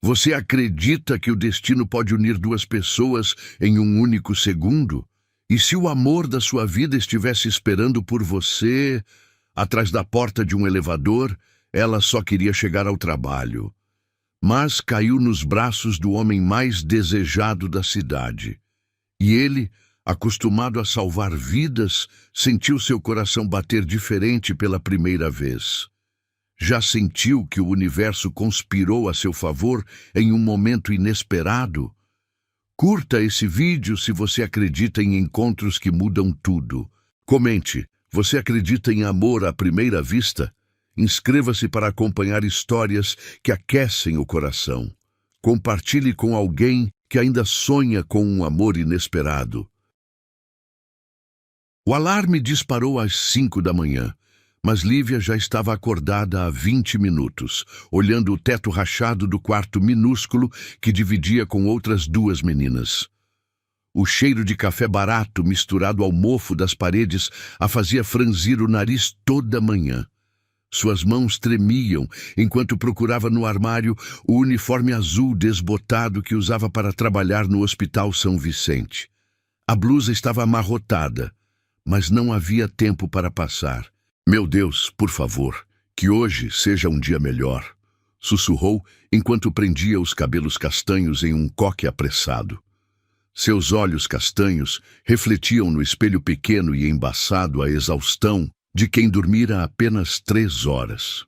Você acredita que o destino pode unir duas pessoas em um único segundo? E se o amor da sua vida estivesse esperando por você, atrás da porta de um elevador, ela só queria chegar ao trabalho. Mas caiu nos braços do homem mais desejado da cidade. E ele, acostumado a salvar vidas, sentiu seu coração bater diferente pela primeira vez. Já sentiu que o universo conspirou a seu favor em um momento inesperado? Curta esse vídeo se você acredita em encontros que mudam tudo. Comente, você acredita em amor à primeira vista? Inscreva-se para acompanhar histórias que aquecem o coração. Compartilhe com alguém que ainda sonha com um amor inesperado. O alarme disparou às 5 da manhã, mas Lívia já estava acordada há 20 minutos, olhando o teto rachado do quarto minúsculo que dividia com outras duas meninas. O cheiro de café barato misturado ao mofo das paredes a fazia franzir o nariz toda manhã. Suas mãos tremiam enquanto procurava no armário o uniforme azul desbotado que usava para trabalhar no Hospital São Vicente. A blusa estava amarrotada, mas não havia tempo para passar. Meu Deus, por favor, que hoje seja um dia melhor, sussurrou enquanto prendia os cabelos castanhos em um coque apressado. Seus olhos castanhos refletiam no espelho pequeno e embaçado a exaustão de quem dormira apenas 3 horas.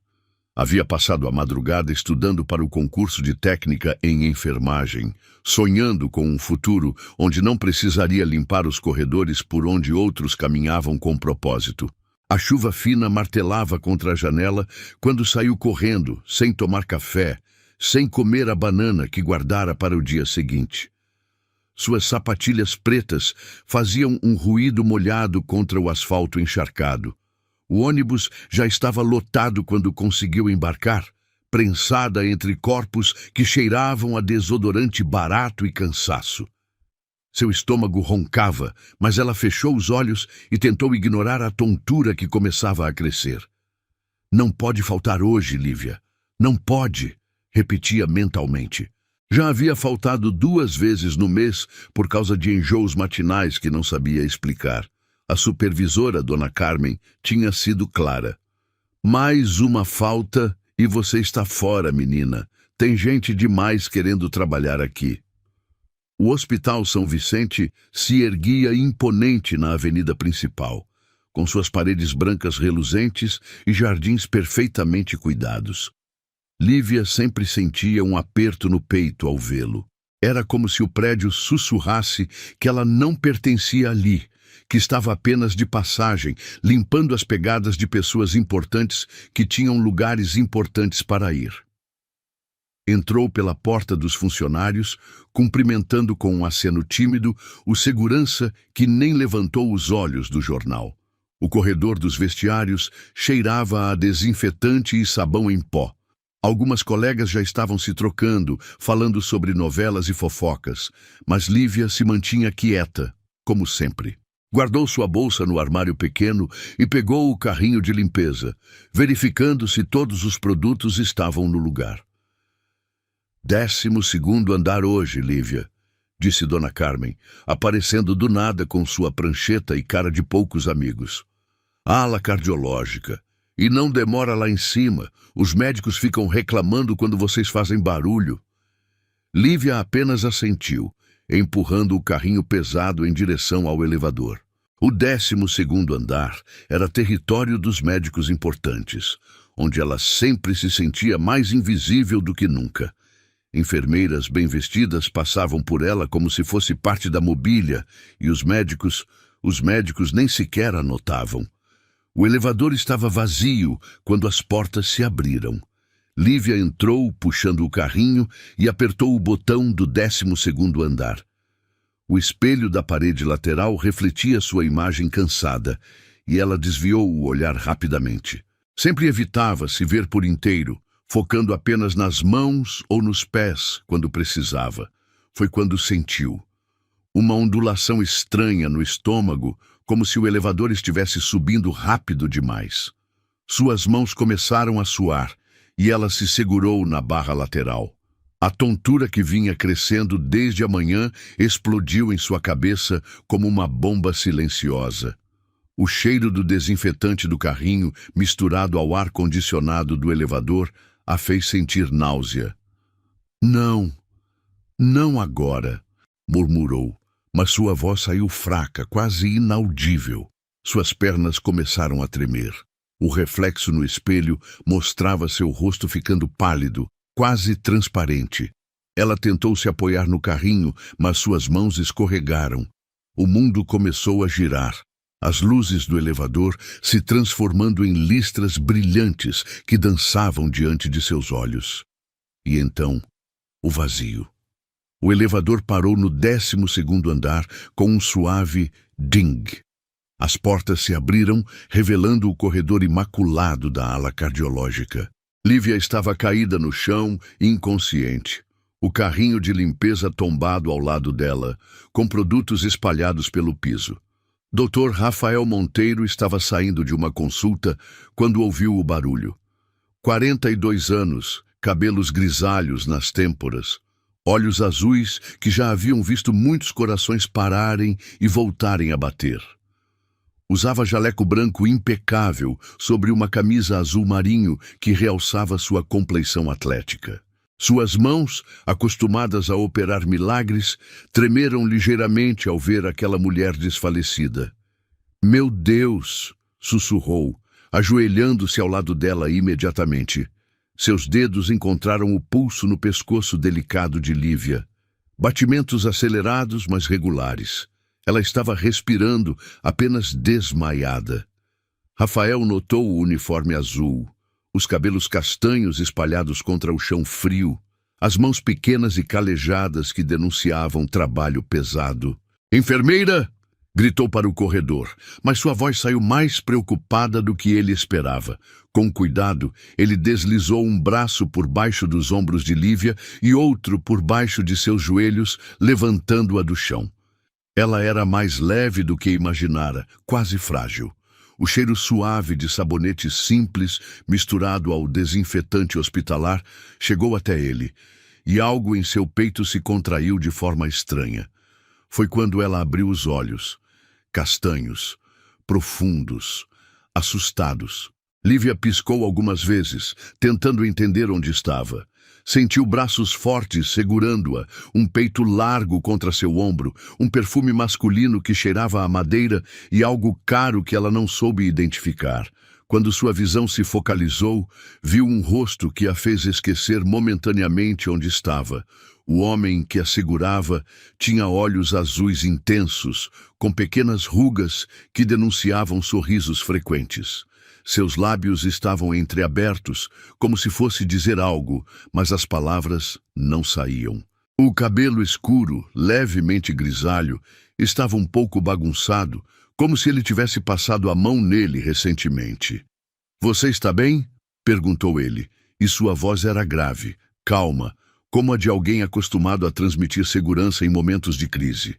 Havia passado a madrugada estudando para o concurso de técnica em enfermagem, sonhando com um futuro onde não precisaria limpar os corredores por onde outros caminhavam com propósito. A chuva fina martelava contra a janela quando saiu correndo, sem tomar café, sem comer a banana que guardara para o dia seguinte. Suas sapatilhas pretas faziam um ruído molhado contra o asfalto encharcado. O ônibus já estava lotado quando conseguiu embarcar, prensada entre corpos que cheiravam a desodorante barato e cansaço. Seu estômago roncava, mas ela fechou os olhos e tentou ignorar a tontura que começava a crescer. Não pode faltar hoje, Lívia. Não pode, repetia mentalmente. Já havia faltado 2 vezes no mês por causa de enjoos matinais que não sabia explicar. A supervisora, Dona Carmen, tinha sido clara. Mais uma falta e você está fora, menina. Tem gente demais querendo trabalhar aqui. O Hospital São Vicente se erguia imponente na avenida principal, com suas paredes brancas reluzentes e jardins perfeitamente cuidados. Lívia sempre sentia um aperto no peito ao vê-lo. Era como se o prédio sussurrasse que ela não pertencia ali, que estava apenas de passagem, limpando as pegadas de pessoas importantes que tinham lugares importantes para ir. Entrou pela porta dos funcionários, cumprimentando com um aceno tímido o segurança que nem levantou os olhos do jornal. O corredor dos vestiários cheirava a desinfetante e sabão em pó. Algumas colegas já estavam se trocando, falando sobre novelas e fofocas, mas Lívia se mantinha quieta, como sempre. Guardou sua bolsa no armário pequeno e pegou o carrinho de limpeza, verificando se todos os produtos estavam no lugar. 12º andar hoje, Lívia, disse Dona Carmen, aparecendo do nada com sua prancheta e cara de poucos amigos. Ala cardiológica. E não demora lá em cima. Os médicos ficam reclamando quando vocês fazem barulho. Lívia apenas assentiu, empurrando o carrinho pesado em direção ao elevador. O 12º andar era território dos médicos importantes, onde ela sempre se sentia mais invisível do que nunca. Enfermeiras bem vestidas passavam por ela como se fosse parte da mobília, e os médicos nem sequer a notavam. O elevador estava vazio quando as portas se abriram. Lívia entrou, puxando o carrinho, e apertou o botão do 12º andar. O espelho da parede lateral refletia sua imagem cansada, e ela desviou o olhar rapidamente. Sempre evitava se ver por inteiro, focando apenas nas mãos ou nos pés quando precisava. Foi quando sentiu uma ondulação estranha no estômago, como se o elevador estivesse subindo rápido demais. Suas mãos começaram a suar, e ela se segurou na barra lateral. A tontura que vinha crescendo desde a manhã explodiu em sua cabeça como uma bomba silenciosa. O cheiro do desinfetante do carrinho, misturado ao ar-condicionado do elevador, a fez sentir náusea. Não, não agora, murmurou, mas sua voz saiu fraca, quase inaudível. Suas pernas começaram a tremer. O reflexo no espelho mostrava seu rosto ficando pálido, quase transparente. Ela tentou se apoiar no carrinho, mas suas mãos escorregaram. O mundo começou a girar. As luzes do elevador se transformando em listras brilhantes que dançavam diante de seus olhos. E então, o vazio. O elevador parou no 12º andar com um suave ding. As portas se abriram, revelando o corredor imaculado da ala cardiológica. Lívia estava caída no chão, inconsciente. O carrinho de limpeza tombado ao lado dela, com produtos espalhados pelo piso. Dr. Rafael Monteiro estava saindo de uma consulta quando ouviu o barulho. 42 anos, cabelos grisalhos nas têmporas, olhos azuis que já haviam visto muitos corações pararem e voltarem a bater. Usava jaleco branco impecável sobre uma camisa azul marinho que realçava sua compleição atlética. Suas mãos, acostumadas a operar milagres, tremeram ligeiramente ao ver aquela mulher desfalecida. "Meu Deus!" sussurrou, ajoelhando-se ao lado dela imediatamente. Seus dedos encontraram o pulso no pescoço delicado de Lívia. Batimentos acelerados, mas regulares. Ela estava respirando, apenas desmaiada. Rafael notou o uniforme azul, os cabelos castanhos espalhados contra o chão frio, as mãos pequenas e calejadas que denunciavam trabalho pesado. "Enfermeira!" gritou para o corredor, mas sua voz saiu mais preocupada do que ele esperava. Com cuidado, ele deslizou um braço por baixo dos ombros de Lívia e outro por baixo de seus joelhos, levantando-a do chão. Ela era mais leve do que imaginara, quase frágil. O cheiro suave de sabonete simples, misturado ao desinfetante hospitalar, chegou até ele, e algo em seu peito se contraiu de forma estranha. Foi quando ela abriu os olhos, castanhos, profundos, assustados. Lívia piscou algumas vezes, tentando entender onde estava. Sentiu braços fortes segurando-a, um peito largo contra seu ombro, um perfume masculino que cheirava a madeira e algo caro que ela não soube identificar. Quando sua visão se focalizou, viu um rosto que a fez esquecer momentaneamente onde estava. O homem que a segurava tinha olhos azuis intensos, com pequenas rugas que denunciavam sorrisos frequentes. Seus lábios estavam entreabertos, como se fosse dizer algo, mas as palavras não saíam. O cabelo escuro, levemente grisalho, estava um pouco bagunçado, como se ele tivesse passado a mão nele recentemente. "Você está bem?" perguntou ele, e sua voz era grave, calma, como a de alguém acostumado a transmitir segurança em momentos de crise.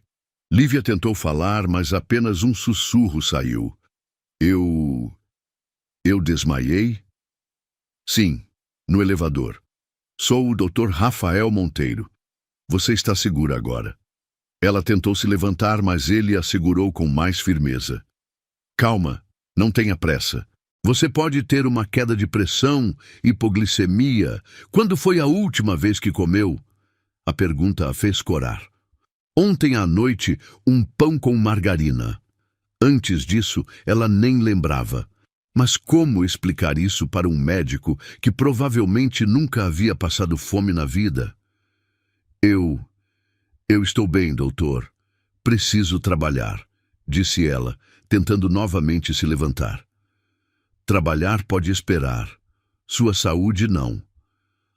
Lívia tentou falar, mas apenas um sussurro saiu. Eu desmaiei?" "Sim, no elevador. Sou o Dr. Rafael Monteiro. Você está segura agora." Ela tentou se levantar, mas ele a segurou com mais firmeza. "Calma, não tenha pressa. Você pode ter uma queda de pressão, hipoglicemia. Quando foi a última vez que comeu?" A pergunta a fez corar. "Ontem à noite, um pão com margarina." Antes disso, ela nem lembrava. Mas como explicar isso para um médico que provavelmente nunca havia passado fome na vida? Eu estou bem, doutor. Preciso trabalhar", disse ela, tentando novamente se levantar. "Trabalhar pode esperar. Sua saúde não."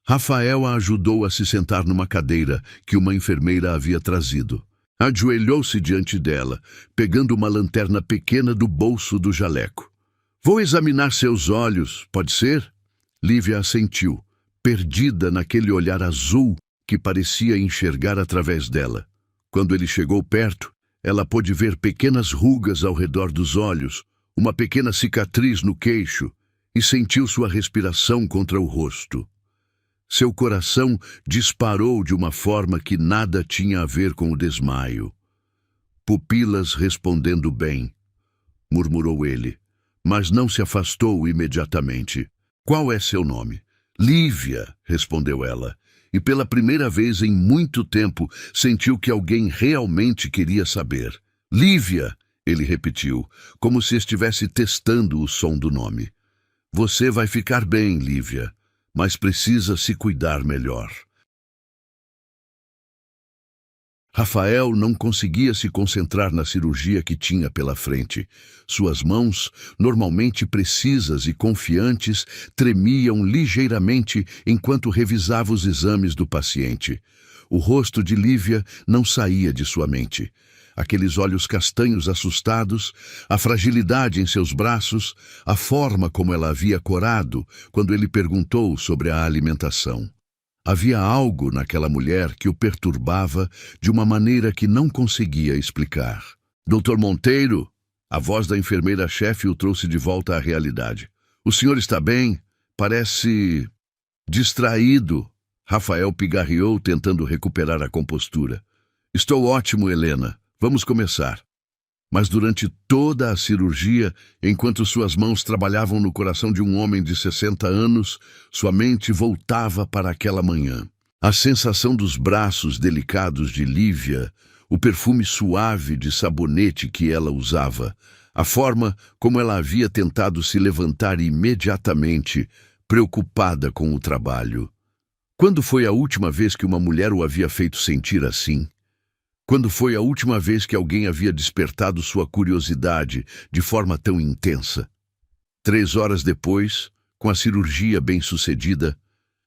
Rafael a ajudou a se sentar numa cadeira que uma enfermeira havia trazido. Ajoelhou-se diante dela, pegando uma lanterna pequena do bolso do jaleco. "Vou examinar seus olhos, pode ser?" Lívia assentiu, perdida naquele olhar azul que parecia enxergar através dela. Quando ele chegou perto, ela pôde ver pequenas rugas ao redor dos olhos, uma pequena cicatriz no queixo, e sentiu sua respiração contra o rosto. Seu coração disparou de uma forma que nada tinha a ver com o desmaio. Pupilas respondendo bem, murmurou ele, mas não se afastou imediatamente. Qual é seu nome? Lívia, respondeu ela, e pela primeira vez em muito tempo sentiu que alguém realmente queria saber. Lívia, ele repetiu, como se estivesse testando o som do nome. Você vai ficar bem, Lívia, mas precisa se cuidar melhor. Rafael não conseguia se concentrar na cirurgia que tinha pela frente. Suas mãos, normalmente precisas e confiantes, tremiam ligeiramente enquanto revisava os exames do paciente. O rosto de Lívia não saía de sua mente. Aqueles olhos castanhos assustados, a fragilidade em seus braços, a forma como ela havia corado quando ele perguntou sobre a alimentação. Havia algo naquela mulher que o perturbava de uma maneira que não conseguia explicar. Doutor Monteiro, a voz da enfermeira-chefe o trouxe de volta à realidade. O senhor está bem? Parece distraído. Rafael pigarreou, tentando recuperar a compostura. Estou ótimo, Helena. Vamos começar. Mas durante toda a cirurgia, enquanto suas mãos trabalhavam no coração de um homem de 60 anos, sua mente voltava para aquela manhã. A sensação dos braços delicados de Lívia, o perfume suave de sabonete que ela usava, a forma como ela havia tentado se levantar imediatamente, preocupada com o trabalho. Quando foi a última vez que uma mulher o havia feito sentir assim? Quando foi a última vez que alguém havia despertado sua curiosidade de forma tão intensa? 3 horas depois, com a cirurgia bem-sucedida,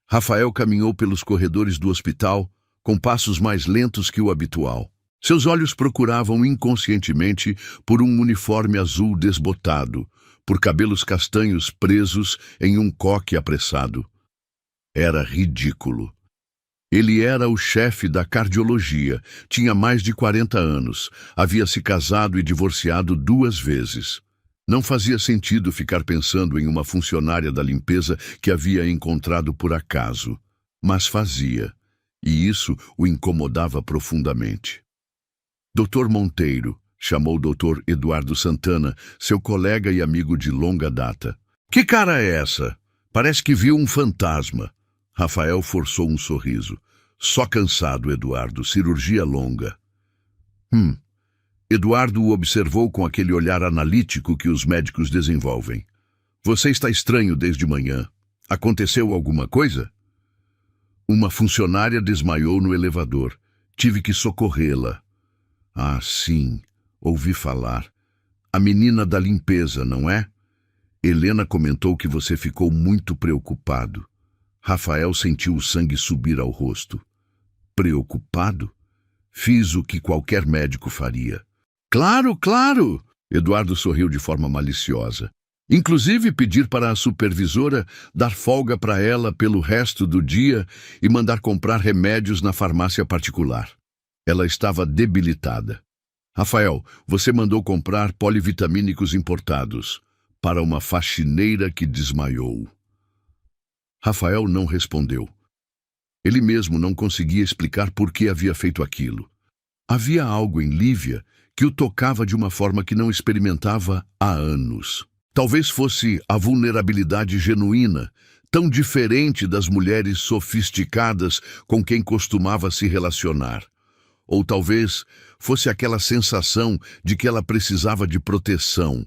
Rafael caminhou pelos corredores do hospital com passos mais lentos que o habitual. Seus olhos procuravam inconscientemente por um uniforme azul desbotado, por cabelos castanhos presos em um coque apressado. Era ridículo. Ele era o chefe da cardiologia, tinha mais de 40 anos, havia se casado e divorciado 2 vezes. Não fazia sentido ficar pensando em uma funcionária da limpeza que havia encontrado por acaso, mas fazia, e isso o incomodava profundamente. Doutor Monteiro, chamou o Dr. Eduardo Santana, seu colega e amigo de longa data. Que cara é essa? Parece que viu um fantasma. Rafael forçou um sorriso. Só cansado, Eduardo. Cirurgia longa. Eduardo o observou com aquele olhar analítico que os médicos desenvolvem. Você está estranho desde manhã. Aconteceu alguma coisa? Uma funcionária desmaiou no elevador. Tive que socorrê-la. Ah, sim. Ouvi falar. A menina da limpeza, não é? Helena comentou que você ficou muito preocupado. Rafael sentiu o sangue subir ao rosto. Preocupado? Fiz o que qualquer médico faria. Claro, claro! Eduardo sorriu de forma maliciosa. Inclusive pedir para a supervisora dar folga para ela pelo resto do dia e mandar comprar remédios na farmácia particular. Ela estava debilitada. Rafael, você mandou comprar polivitamínicos importados para uma faxineira que desmaiou. Rafael não respondeu. Ele mesmo não conseguia explicar por que havia feito aquilo. Havia algo em Lívia que o tocava de uma forma que não experimentava há anos. Talvez fosse a vulnerabilidade genuína, tão diferente das mulheres sofisticadas com quem costumava se relacionar. Ou talvez fosse aquela sensação de que ela precisava de proteção,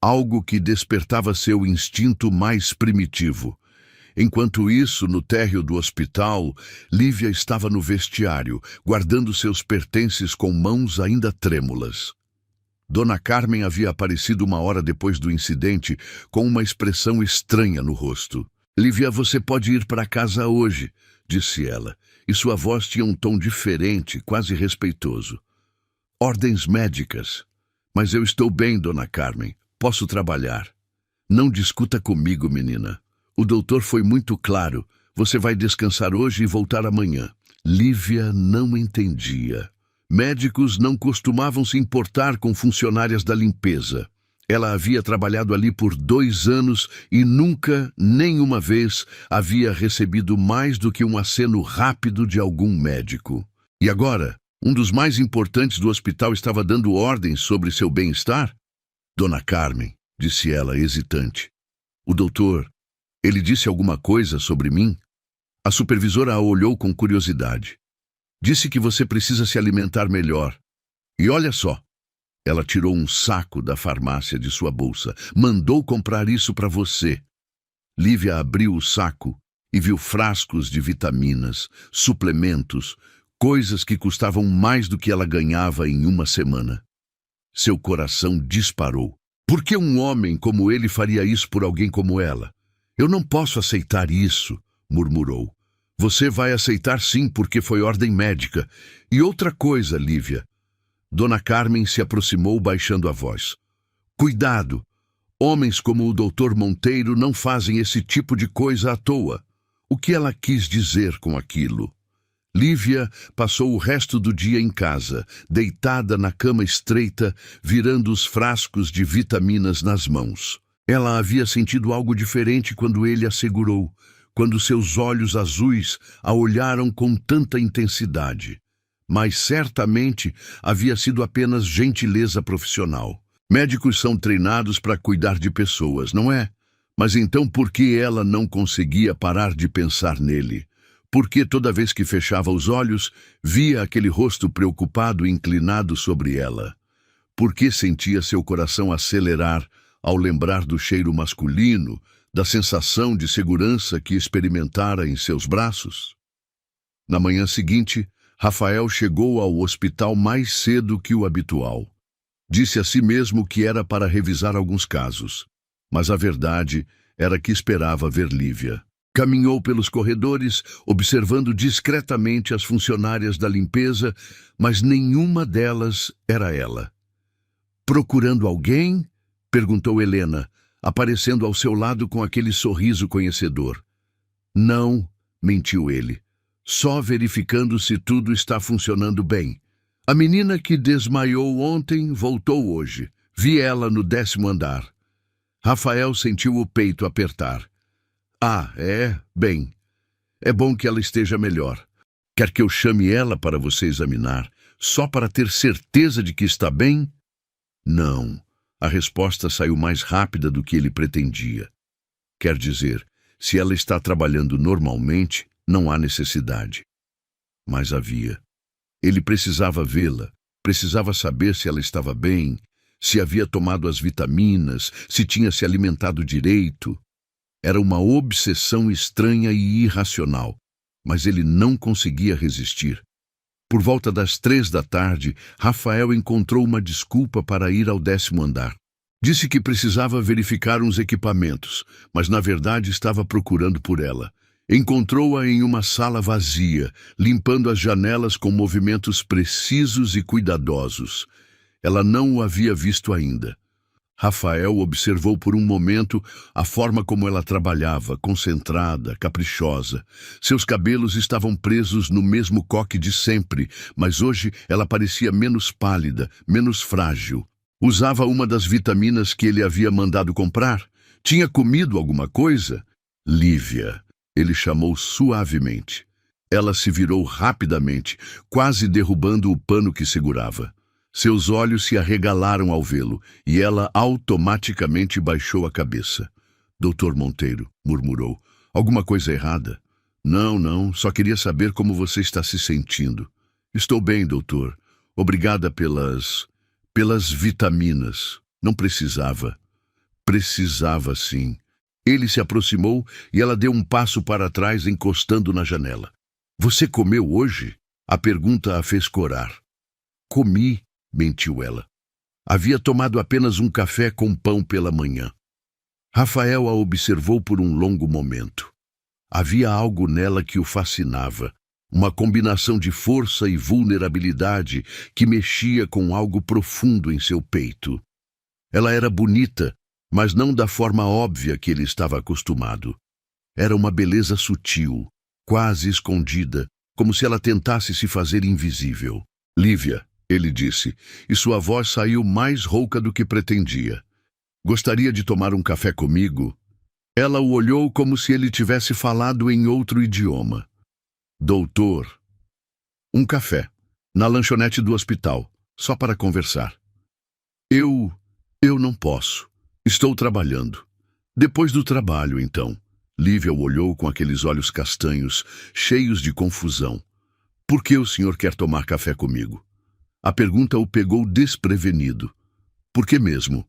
algo que despertava seu instinto mais primitivo. Enquanto isso, no térreo do hospital, Lívia estava no vestiário, guardando seus pertences com mãos ainda trêmulas. Dona Carmen havia aparecido 1 hora depois do incidente, com uma expressão estranha no rosto. Lívia, você pode ir para casa hoje, disse ela, e sua voz tinha um tom diferente, quase respeitoso. Ordens médicas. Mas eu estou bem, Dona Carmen. Posso trabalhar. Não discuta comigo, menina. O doutor foi muito claro. Você vai descansar hoje e voltar amanhã. Lívia não entendia. Médicos não costumavam se importar com funcionárias da limpeza. Ela havia trabalhado ali por 2 anos e nunca, nenhuma vez, havia recebido mais do que um aceno rápido de algum médico. E agora, um dos mais importantes do hospital estava dando ordens sobre seu bem-estar? Dona Carmen, disse ela, hesitante. O doutor, ele disse alguma coisa sobre mim? A supervisora a olhou com curiosidade. Disse que você precisa se alimentar melhor. E olha só. Ela tirou um saco da farmácia de sua bolsa. Mandou comprar isso para você. Lívia abriu o saco e viu frascos de vitaminas, suplementos, coisas que custavam mais do que ela ganhava em uma semana. Seu coração disparou. Por que um homem como ele faria isso por alguém como ela? Eu não posso aceitar isso, murmurou. Você vai aceitar sim, porque foi ordem médica. E outra coisa, Lívia. Dona Carmen se aproximou baixando a voz. Cuidado! Homens como o Dr. Monteiro não fazem esse tipo de coisa à toa. O que ela quis dizer com aquilo? Lívia passou o resto do dia em casa, deitada na cama estreita, virando os frascos de vitaminas nas mãos. Ela havia sentido algo diferente quando ele a segurou, quando seus olhos azuis a olharam com tanta intensidade. Mas certamente havia sido apenas gentileza profissional. Médicos são treinados para cuidar de pessoas, não é? Mas então por que ela não conseguia parar de pensar nele? Porque toda vez que fechava os olhos, via aquele rosto preocupado inclinado sobre ela? Por que sentia seu coração acelerar ao lembrar do cheiro masculino, da sensação de segurança que experimentara em seus braços? Na manhã seguinte, Rafael chegou ao hospital mais cedo que o habitual. Disse a si mesmo que era para revisar alguns casos, mas a verdade era que esperava ver Lívia. Caminhou pelos corredores, observando discretamente as funcionárias da limpeza, mas nenhuma delas era ela. Procurando alguém? Perguntou Helena, aparecendo ao seu lado com aquele sorriso conhecedor. Não, mentiu ele. Só verificando se tudo está funcionando bem. A menina que desmaiou ontem voltou hoje. Vi ela no 10º andar. Rafael sentiu o peito apertar. Ah, é? Bem. É bom que ela esteja melhor. Quer que eu chame ela para você examinar, só para ter certeza de que está bem? Não. A resposta saiu mais rápida do que ele pretendia. Quer dizer, se ela está trabalhando normalmente, não há necessidade. Mas havia. Ele precisava vê-la, precisava saber se ela estava bem, se havia tomado as vitaminas, se tinha se alimentado direito. Era uma obsessão estranha e irracional, mas ele não conseguia resistir. Por volta das 3 da tarde, Rafael encontrou uma desculpa para ir ao 10º andar. Disse que precisava verificar uns equipamentos, mas na verdade estava procurando por ela. Encontrou-a em uma sala vazia, limpando as janelas com movimentos precisos e cuidadosos. Ela não o havia visto ainda. Rafael observou por um momento a forma como ela trabalhava, concentrada, caprichosa. Seus cabelos estavam presos no mesmo coque de sempre, mas hoje ela parecia menos pálida, menos frágil. Usava uma das vitaminas que ele havia mandado comprar? Tinha comido alguma coisa? Lívia. Ele chamou suavemente. Ela se virou rapidamente, quase derrubando o pano que segurava. Seus olhos se arregalaram ao vê-lo, e ela automaticamente baixou a cabeça. Doutor Monteiro, murmurou. Alguma coisa errada? Não, só queria saber como você está se sentindo. Estou bem, doutor. Obrigada pelas vitaminas. Não precisava. Precisava, sim. Ele se aproximou e ela deu um passo para trás, encostando na janela. Você comeu hoje? A pergunta a fez corar. Comi, mentiu ela. Havia tomado apenas um café com pão pela manhã. Rafael a observou por um longo momento. Havia algo nela que o fascinava, uma combinação de força e vulnerabilidade que mexia com algo profundo em seu peito. Ela era bonita, mas não da forma óbvia que ele estava acostumado. Era uma beleza sutil, quase escondida, como se ela tentasse se fazer invisível. Lívia, ele disse, e sua voz saiu mais rouca do que pretendia. Gostaria de tomar um café comigo? Ela o olhou como se ele tivesse falado em outro idioma. Doutor, um café, na lanchonete do hospital, só para conversar. Eu não posso. Estou trabalhando. Depois do trabalho, então. Lívia o olhou com aqueles olhos castanhos, cheios de confusão. Por que o senhor quer tomar café comigo? A pergunta o pegou desprevenido. Por que mesmo?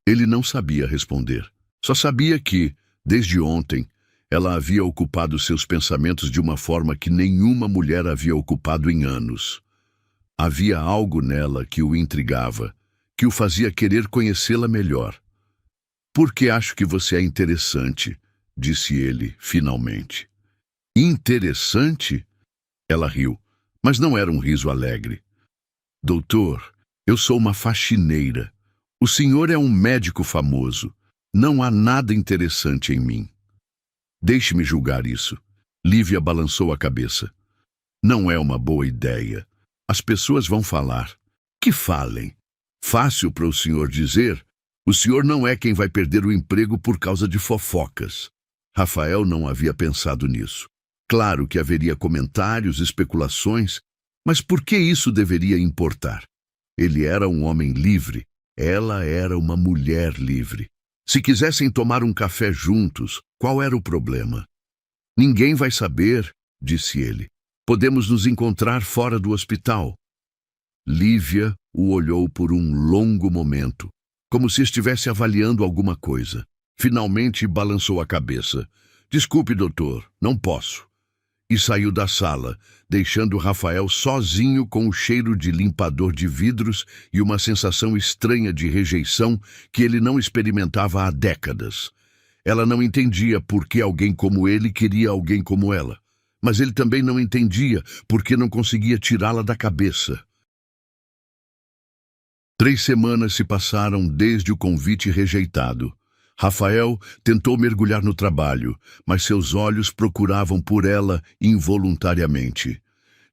Ele não sabia responder. Só sabia que, desde ontem, ela havia ocupado seus pensamentos de uma forma que nenhuma mulher havia ocupado em anos. Havia algo nela que o intrigava, que o fazia querer conhecê-la melhor. Porque acho que você é interessante, disse ele, finalmente. Interessante? Ela riu, mas não era um riso alegre. Doutor, eu sou uma faxineira. O senhor é um médico famoso. Não há nada interessante em mim. Deixe-me julgar isso. Lívia balançou a cabeça. Não é uma boa ideia. As pessoas vão falar. Que falem. Fácil para o senhor dizer. O senhor não é quem vai perder o emprego por causa de fofocas. Rafael não havia pensado nisso. Claro que haveria comentários, especulações, mas por que isso deveria importar? Ele era um homem livre, ela era uma mulher livre. Se quisessem tomar um café juntos, qual era o problema? Ninguém vai saber, disse ele. Podemos nos encontrar fora do hospital. Lívia o olhou por um longo momento, como se estivesse avaliando alguma coisa. Finalmente balançou a cabeça. Desculpe, doutor, não posso. E saiu da sala, deixando Rafael sozinho com o cheiro de limpador de vidros e uma sensação estranha de rejeição que ele não experimentava há décadas. Ela não entendia por que alguém como ele queria alguém como ela, mas ele também não entendia por que não conseguia tirá-la da cabeça. 3 semanas se passaram desde o convite rejeitado. Rafael tentou mergulhar no trabalho, mas seus olhos procuravam por ela involuntariamente.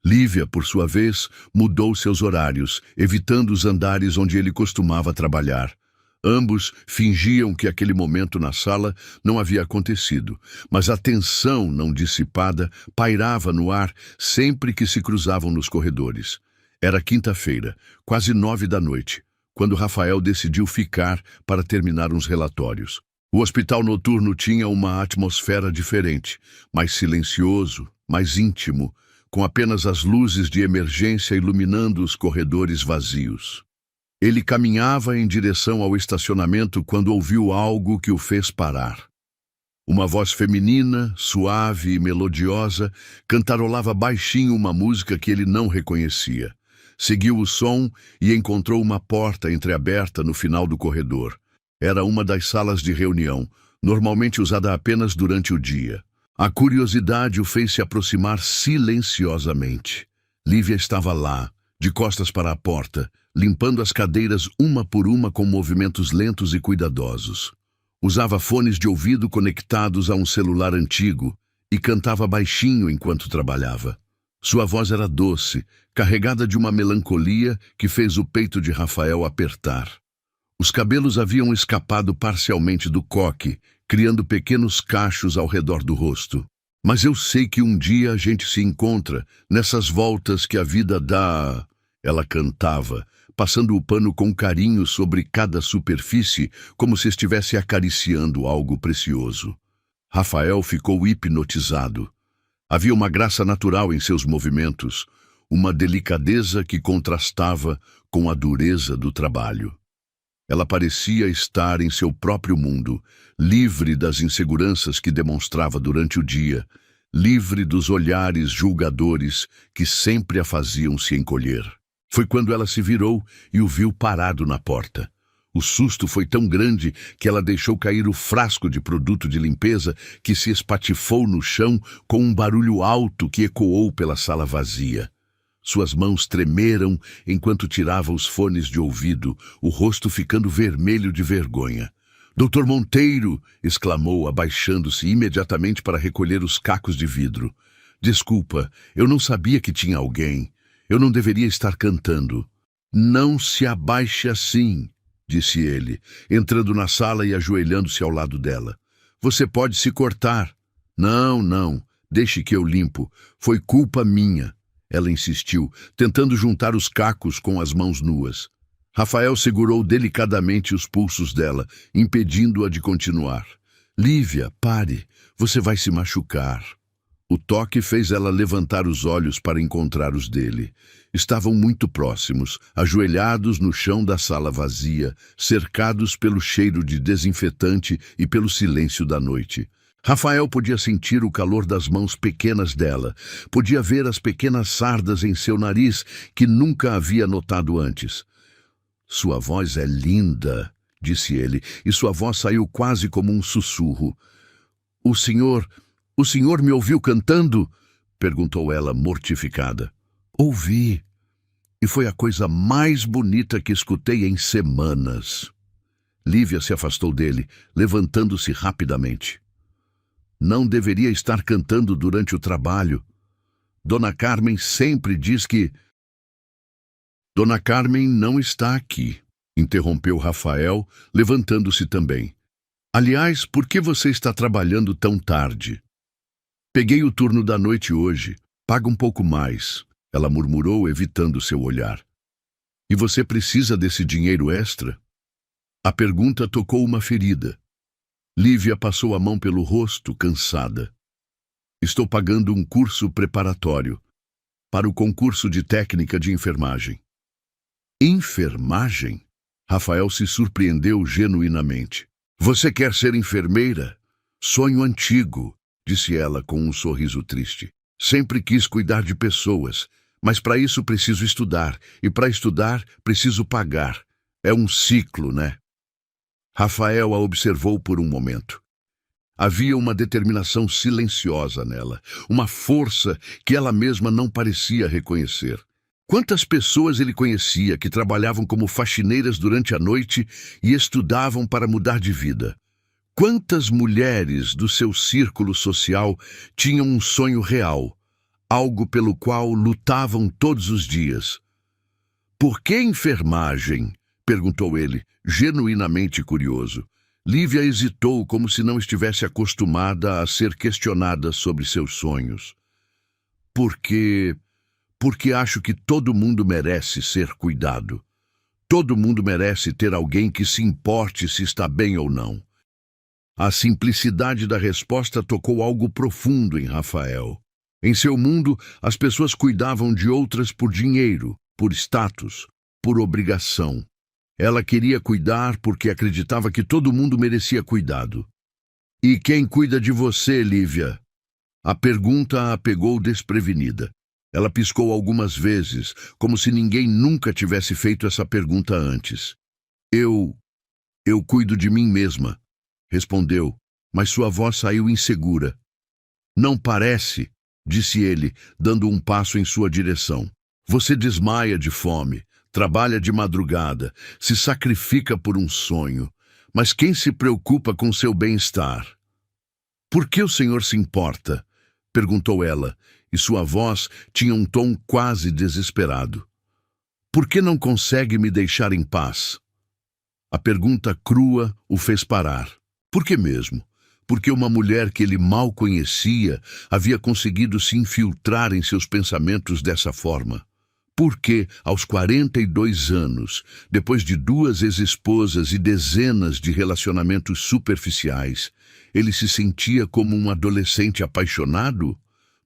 Lívia, por sua vez, mudou seus horários, evitando os andares onde ele costumava trabalhar. Ambos fingiam que aquele momento na sala não havia acontecido, mas a tensão não dissipada pairava no ar sempre que se cruzavam nos corredores. Era quinta-feira, quase 9 da noite. Quando Rafael decidiu ficar para terminar uns relatórios. O hospital noturno tinha uma atmosfera diferente, mais silencioso, mais íntimo, com apenas as luzes de emergência iluminando os corredores vazios. Ele caminhava em direção ao estacionamento quando ouviu algo que o fez parar. Uma voz feminina, suave e melodiosa, cantarolava baixinho uma música que ele não reconhecia. Seguiu o som e encontrou uma porta entreaberta no final do corredor. Era uma das salas de reunião, normalmente usada apenas durante o dia. A curiosidade o fez se aproximar silenciosamente. Lívia estava lá, de costas para a porta, limpando as cadeiras uma por uma com movimentos lentos e cuidadosos. Usava fones de ouvido conectados a um celular antigo e cantava baixinho enquanto trabalhava. Sua voz era doce, carregada de uma melancolia que fez o peito de Rafael apertar. Os cabelos haviam escapado parcialmente do coque, criando pequenos cachos ao redor do rosto. Mas eu sei que um dia a gente se encontra nessas voltas que a vida dá... Ela cantava, passando o pano com carinho sobre cada superfície, como se estivesse acariciando algo precioso. Rafael ficou hipnotizado. Havia uma graça natural em seus movimentos, uma delicadeza que contrastava com a dureza do trabalho. Ela parecia estar em seu próprio mundo, livre das inseguranças que demonstrava durante o dia, livre dos olhares julgadores que sempre a faziam se encolher. Foi quando ela se virou e o viu parado na porta. O susto foi tão grande que ela deixou cair o frasco de produto de limpeza que se espatifou no chão com um barulho alto que ecoou pela sala vazia. Suas mãos tremeram enquanto tirava os fones de ouvido, o rosto ficando vermelho de vergonha. "Doutor Monteiro!" exclamou, abaixando-se imediatamente para recolher os cacos de vidro. "Desculpa, eu não sabia que tinha alguém. Eu não deveria estar cantando." "Não se abaixe assim." disse ele, entrando na sala e ajoelhando-se ao lado dela. Você pode se cortar. Não, não, deixe que eu limpo. Foi culpa minha. Ela insistiu, tentando juntar os cacos com as mãos nuas. Rafael segurou delicadamente os pulsos dela, impedindo-a de continuar. Lívia, pare, você vai se machucar. O toque fez ela levantar os olhos para encontrar os dele. Estavam muito próximos, ajoelhados no chão da sala vazia, cercados pelo cheiro de desinfetante e pelo silêncio da noite. Rafael podia sentir o calor das mãos pequenas dela, podia ver as pequenas sardas em seu nariz que nunca havia notado antes. Sua voz é linda, disse ele, e sua voz saiu quase como um sussurro. O senhor me ouviu cantando? Perguntou ela, mortificada. Ouvi, e foi a coisa mais bonita que escutei em semanas. Lívia se afastou dele, levantando-se rapidamente. Não deveria estar cantando durante o trabalho. Dona Carmen sempre diz que... Dona Carmen não está aqui, interrompeu Rafael, levantando-se também. Aliás, por que você está trabalhando tão tarde? Peguei o turno da noite hoje. Paga um pouco mais, ela murmurou, evitando seu olhar. E você precisa desse dinheiro extra? A pergunta tocou uma ferida. Lívia passou a mão pelo rosto, cansada. Estou pagando um curso preparatório para o concurso de técnica de enfermagem. Enfermagem? Rafael se surpreendeu genuinamente. Você quer ser enfermeira? Sonho antigo, disse ela com um sorriso triste. Sempre quis cuidar de pessoas, mas para isso preciso estudar, e para estudar preciso pagar. É um ciclo, né? Rafael a observou por um momento. Havia uma determinação silenciosa nela, uma força que ela mesma não parecia reconhecer. Quantas pessoas ele conhecia que trabalhavam como faxineiras durante a noite e estudavam para mudar de vida? Quantas mulheres do seu círculo social tinham um sonho real, algo pelo qual lutavam todos os dias? Por que enfermagem? Perguntou ele, genuinamente curioso. Lívia hesitou como se não estivesse acostumada a ser questionada sobre seus sonhos. Porque acho que todo mundo merece ser cuidado. Todo mundo merece ter alguém que se importe se está bem ou não. A simplicidade da resposta tocou algo profundo em Rafael. Em seu mundo, as pessoas cuidavam de outras por dinheiro, por status, por obrigação. Ela queria cuidar porque acreditava que todo mundo merecia cuidado. E quem cuida de você, Lívia? A pergunta a pegou desprevenida. Ela piscou algumas vezes, como se ninguém nunca tivesse feito essa pergunta antes. Eu cuido de mim mesma, respondeu, mas sua voz saiu insegura. Não parece, disse ele, dando um passo em sua direção. Você desmaia de fome, trabalha de madrugada, se sacrifica por um sonho, mas quem se preocupa com seu bem-estar? Por que o senhor se importa? Perguntou ela, e sua voz tinha um tom quase desesperado. Por que não consegue me deixar em paz? A pergunta crua o fez parar. Por que mesmo? Porque uma mulher que ele mal conhecia havia conseguido se infiltrar em seus pensamentos dessa forma. Porque, aos 42 anos, depois de 2 ex-esposas e dezenas de relacionamentos superficiais, ele se sentia como um adolescente apaixonado?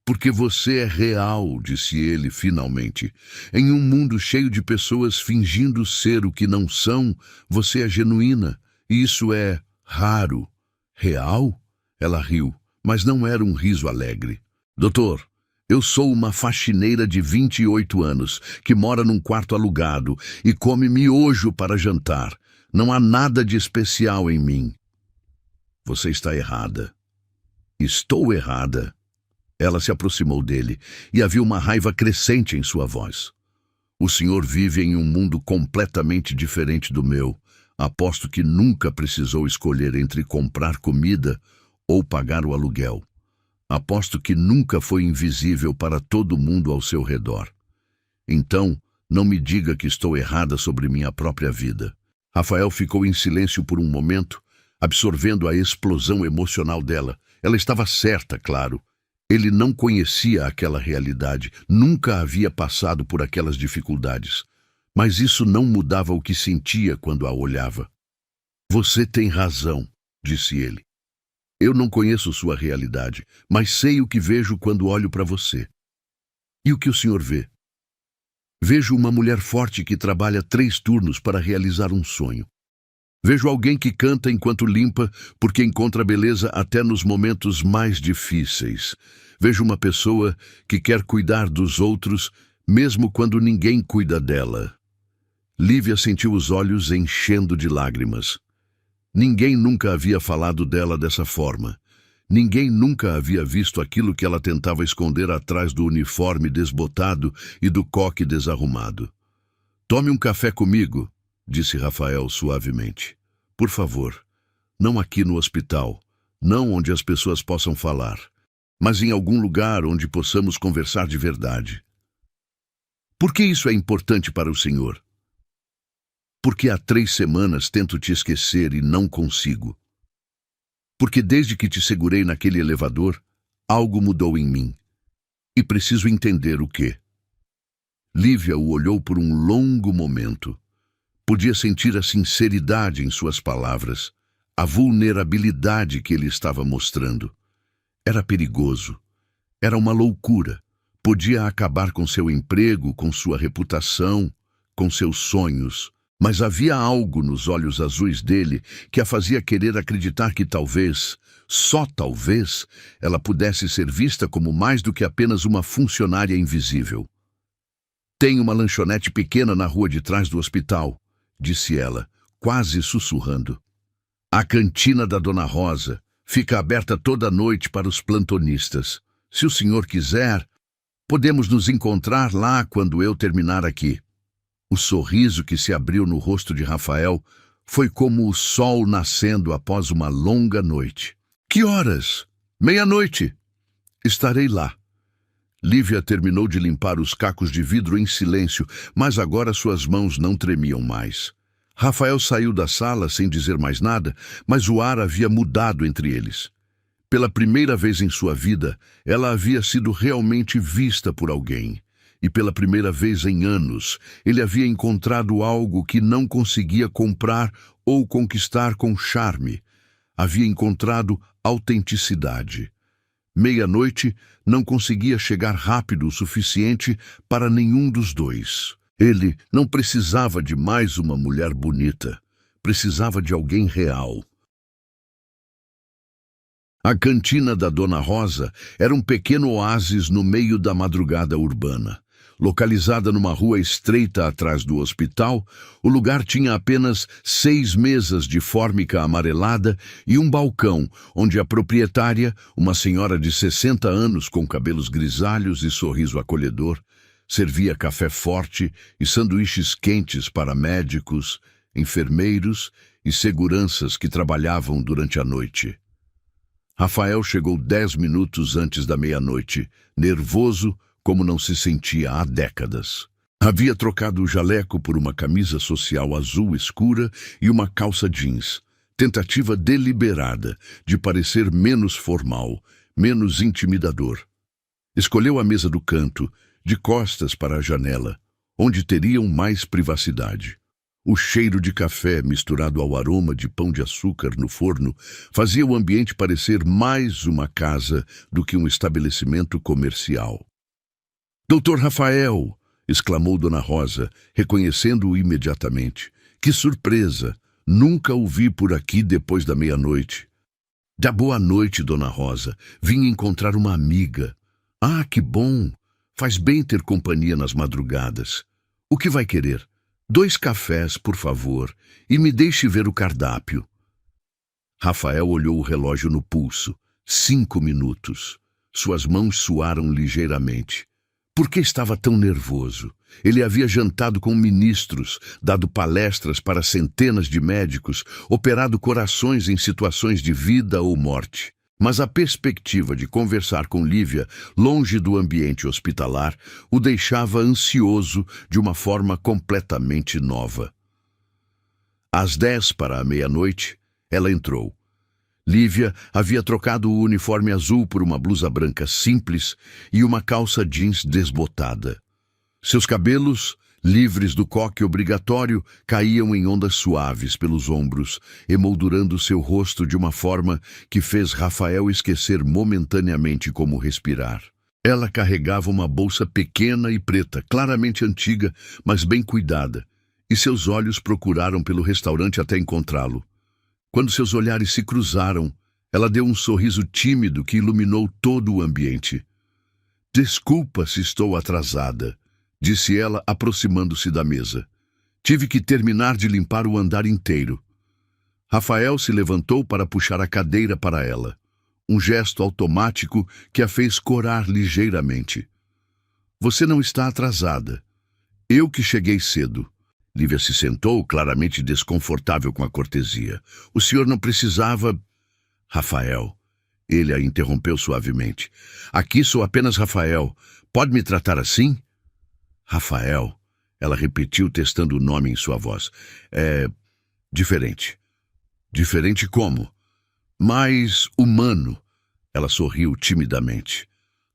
Porque você é real, disse ele finalmente. Em um mundo cheio de pessoas fingindo ser o que não são, você é genuína. E isso é raro. Real? Ela riu, mas não era um riso alegre. Doutor, eu sou uma faxineira de 28 anos, que mora num quarto alugado e come miojo para jantar. Não há nada de especial em mim. Você está errada. Estou errada. Ela se aproximou dele e havia uma raiva crescente em sua voz. O senhor vive em um mundo completamente diferente do meu. Aposto que nunca precisou escolher entre comprar comida ou pagar o aluguel. Aposto que nunca foi invisível para todo mundo ao seu redor. Então, não me diga que estou errada sobre minha própria vida. Rafael ficou em silêncio por um momento, absorvendo a explosão emocional dela. Ela estava certa, claro. Ele não conhecia aquela realidade, nunca havia passado por aquelas dificuldades. Mas isso não mudava o que sentia quando a olhava. Você tem razão, disse ele. Eu não conheço sua realidade, mas sei o que vejo quando olho para você. E o que o senhor vê? Vejo uma mulher forte que trabalha 3 turnos para realizar um sonho. Vejo alguém que canta enquanto limpa, porque encontra beleza até nos momentos mais difíceis. Vejo uma pessoa que quer cuidar dos outros, mesmo quando ninguém cuida dela. Lívia sentiu os olhos enchendo de lágrimas. Ninguém nunca havia falado dela dessa forma. Ninguém nunca havia visto aquilo que ela tentava esconder atrás do uniforme desbotado e do coque desarrumado. Tome um café comigo, disse Rafael suavemente. Por favor, não aqui no hospital, não onde as pessoas possam falar, mas em algum lugar onde possamos conversar de verdade. Por que isso é importante para o senhor? Porque há 3 semanas tento te esquecer e não consigo. Porque desde que te segurei naquele elevador, algo mudou em mim. E preciso entender o quê. Lívia o olhou por um longo momento. Podia sentir a sinceridade em suas palavras, a vulnerabilidade que ele estava mostrando. Era perigoso. Era uma loucura. Podia acabar com seu emprego, com sua reputação, com seus sonhos. Mas havia algo nos olhos azuis dele que a fazia querer acreditar que talvez, só talvez, ela pudesse ser vista como mais do que apenas uma funcionária invisível. Tem uma lanchonete pequena na rua de trás do hospital, disse ela, quase sussurrando. A cantina da Dona Rosa fica aberta toda noite para os plantonistas. Se o senhor quiser, podemos nos encontrar lá quando eu terminar aqui. O sorriso que se abriu no rosto de Rafael foi como o sol nascendo após uma longa noite. Que horas? 00:30. Estarei lá. Lívia terminou de limpar os cacos de vidro em silêncio, mas agora suas mãos não tremiam mais. Rafael saiu da sala sem dizer mais nada, mas o ar havia mudado entre eles. Pela primeira vez em sua vida, ela havia sido realmente vista por alguém. E pela primeira vez em anos, ele havia encontrado algo que não conseguia comprar ou conquistar com charme. Havia encontrado autenticidade. 00:30 não conseguia chegar rápido o suficiente para nenhum dos dois. Ele não precisava de mais uma mulher bonita. Precisava de alguém real. A cantina da Dona Rosa era um pequeno oásis no meio da madrugada urbana. Localizada numa rua estreita atrás do hospital, o lugar tinha apenas 6 mesas de fórmica amarelada e um balcão, onde a proprietária, uma senhora de 60 anos com cabelos grisalhos e sorriso acolhedor, servia café forte e sanduíches quentes para médicos, enfermeiros e seguranças que trabalhavam durante a noite. Rafael chegou 10 minutos antes da 00:30, nervoso, como não se sentia há décadas. Havia trocado o jaleco por uma camisa social azul escura e uma calça jeans, tentativa deliberada de parecer menos formal, menos intimidador. Escolheu a mesa do canto, de costas para a janela, onde teriam mais privacidade. O cheiro de café misturado ao aroma de pão de açúcar no forno fazia o ambiente parecer mais uma casa do que um estabelecimento comercial. Doutor Rafael! Exclamou Dona Rosa, reconhecendo-o imediatamente. Que surpresa! Nunca o vi por aqui depois da 00:30. Dá boa noite, Dona Rosa. Vim encontrar uma amiga. Ah, que bom! Faz bem ter companhia nas madrugadas. O que vai querer? 2 cafés, por favor, e me deixe ver o cardápio. Rafael olhou o relógio no pulso. 5 minutos. Suas mãos suaram ligeiramente. Por que estava tão nervoso? Ele havia jantado com ministros, dado palestras para centenas de médicos, operado corações em situações de vida ou morte. Mas a perspectiva de conversar com Lívia, longe do ambiente hospitalar, o deixava ansioso de uma forma completamente nova. Às 10 para a meia-noite, ela entrou. Lívia havia trocado o uniforme azul por uma blusa branca simples e uma calça jeans desbotada. Seus cabelos, livres do coque obrigatório, caíam em ondas suaves pelos ombros, emoldurando seu rosto de uma forma que fez Rafael esquecer momentaneamente como respirar. Ela carregava uma bolsa pequena e preta, claramente antiga, mas bem cuidada, e seus olhos procuraram pelo restaurante até encontrá-lo. Quando seus olhares se cruzaram, ela deu um sorriso tímido que iluminou todo o ambiente. "Desculpa se estou atrasada", disse ela, aproximando-se da mesa. "Tive que terminar de limpar o andar inteiro." Rafael se levantou para puxar a cadeira para ela. Um gesto automático que a fez corar ligeiramente. "Você não está atrasada. Eu que cheguei cedo." Lívia se sentou, claramente desconfortável com a cortesia. "O senhor não precisava..." "Rafael." Ele a interrompeu suavemente. "Aqui sou apenas Rafael. Pode me tratar assim?" "Rafael." Ela repetiu, testando o nome em sua voz. "É... diferente." "Diferente como?" "Mais humano." Ela sorriu timidamente.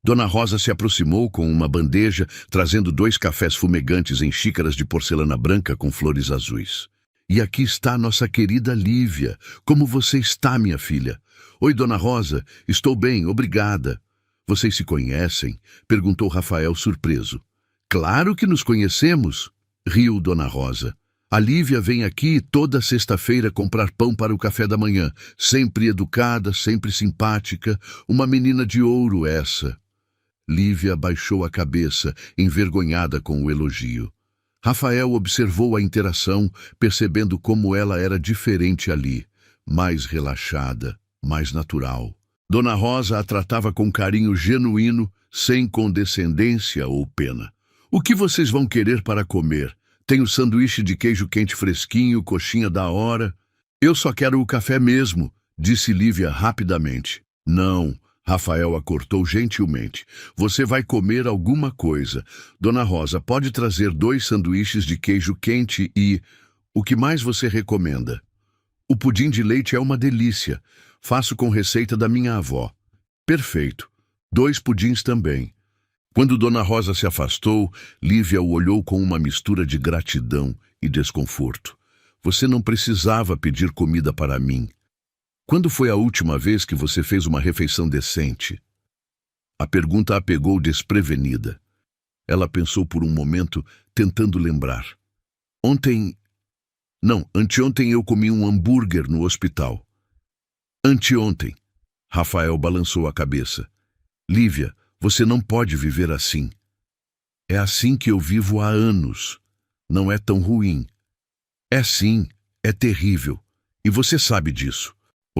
Dona Rosa se aproximou com uma bandeja, trazendo 2 cafés fumegantes em xícaras de porcelana branca com flores azuis. "E aqui está nossa querida Lívia. Como você está, minha filha?" "Oi, Dona Rosa. Estou bem, obrigada." "Vocês se conhecem?" perguntou Rafael, surpreso. "Claro que nos conhecemos", riu Dona Rosa. "A Lívia vem aqui toda sexta-feira comprar pão para o café da manhã. Sempre educada, sempre simpática. Uma menina de ouro essa." Lívia baixou a cabeça, envergonhada com o elogio. Rafael observou a interação, percebendo como ela era diferente ali, mais relaxada, mais natural. Dona Rosa a tratava com carinho genuíno, sem condescendência ou pena. "O que vocês vão querer para comer? Tenho sanduíche de queijo quente fresquinho, coxinha da hora." "Eu só quero o café mesmo", disse Lívia rapidamente. "Não." Rafael a cortou gentilmente. "Você vai comer alguma coisa. Dona Rosa, pode trazer 2 sanduíches de queijo quente e... o que mais você recomenda?" "O pudim de leite é uma delícia. Faço com receita da minha avó." "Perfeito. 2 pudins também." Quando Dona Rosa se afastou, Lívia o olhou com uma mistura de gratidão e desconforto. "Você não precisava pedir comida para mim. Quando foi a última vez que você fez uma refeição decente?" A pergunta a pegou desprevenida. Ela pensou por um momento, tentando lembrar. "Ontem... não, anteontem eu comi um hambúrguer no hospital." "Anteontem." Rafael balançou a cabeça. "Lívia, você não pode viver assim." "É assim que eu vivo há anos. Não é tão ruim." "É sim, é terrível. E você sabe disso."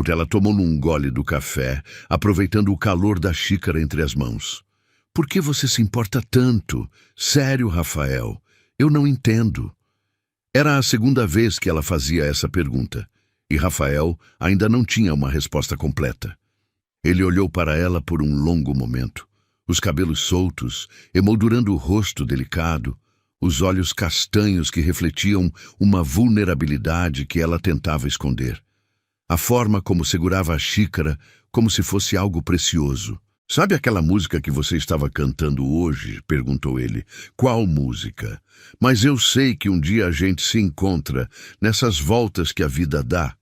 Ela tomou um gole do café, aproveitando o calor da xícara entre as mãos. "Por que você se importa tanto? Sério, Rafael, eu não entendo." Era a segunda vez que ela fazia essa pergunta, e Rafael ainda não tinha uma resposta completa. Ele olhou para ela por um longo momento, os cabelos soltos, emoldurando o rosto delicado, os olhos castanhos que refletiam uma vulnerabilidade que ela tentava esconder. A forma como segurava a xícara, como se fosse algo precioso. "Sabe aquela música que você estava cantando hoje?" perguntou ele. "Qual música? Mas eu sei que um dia a gente se encontra nessas voltas que a vida dá."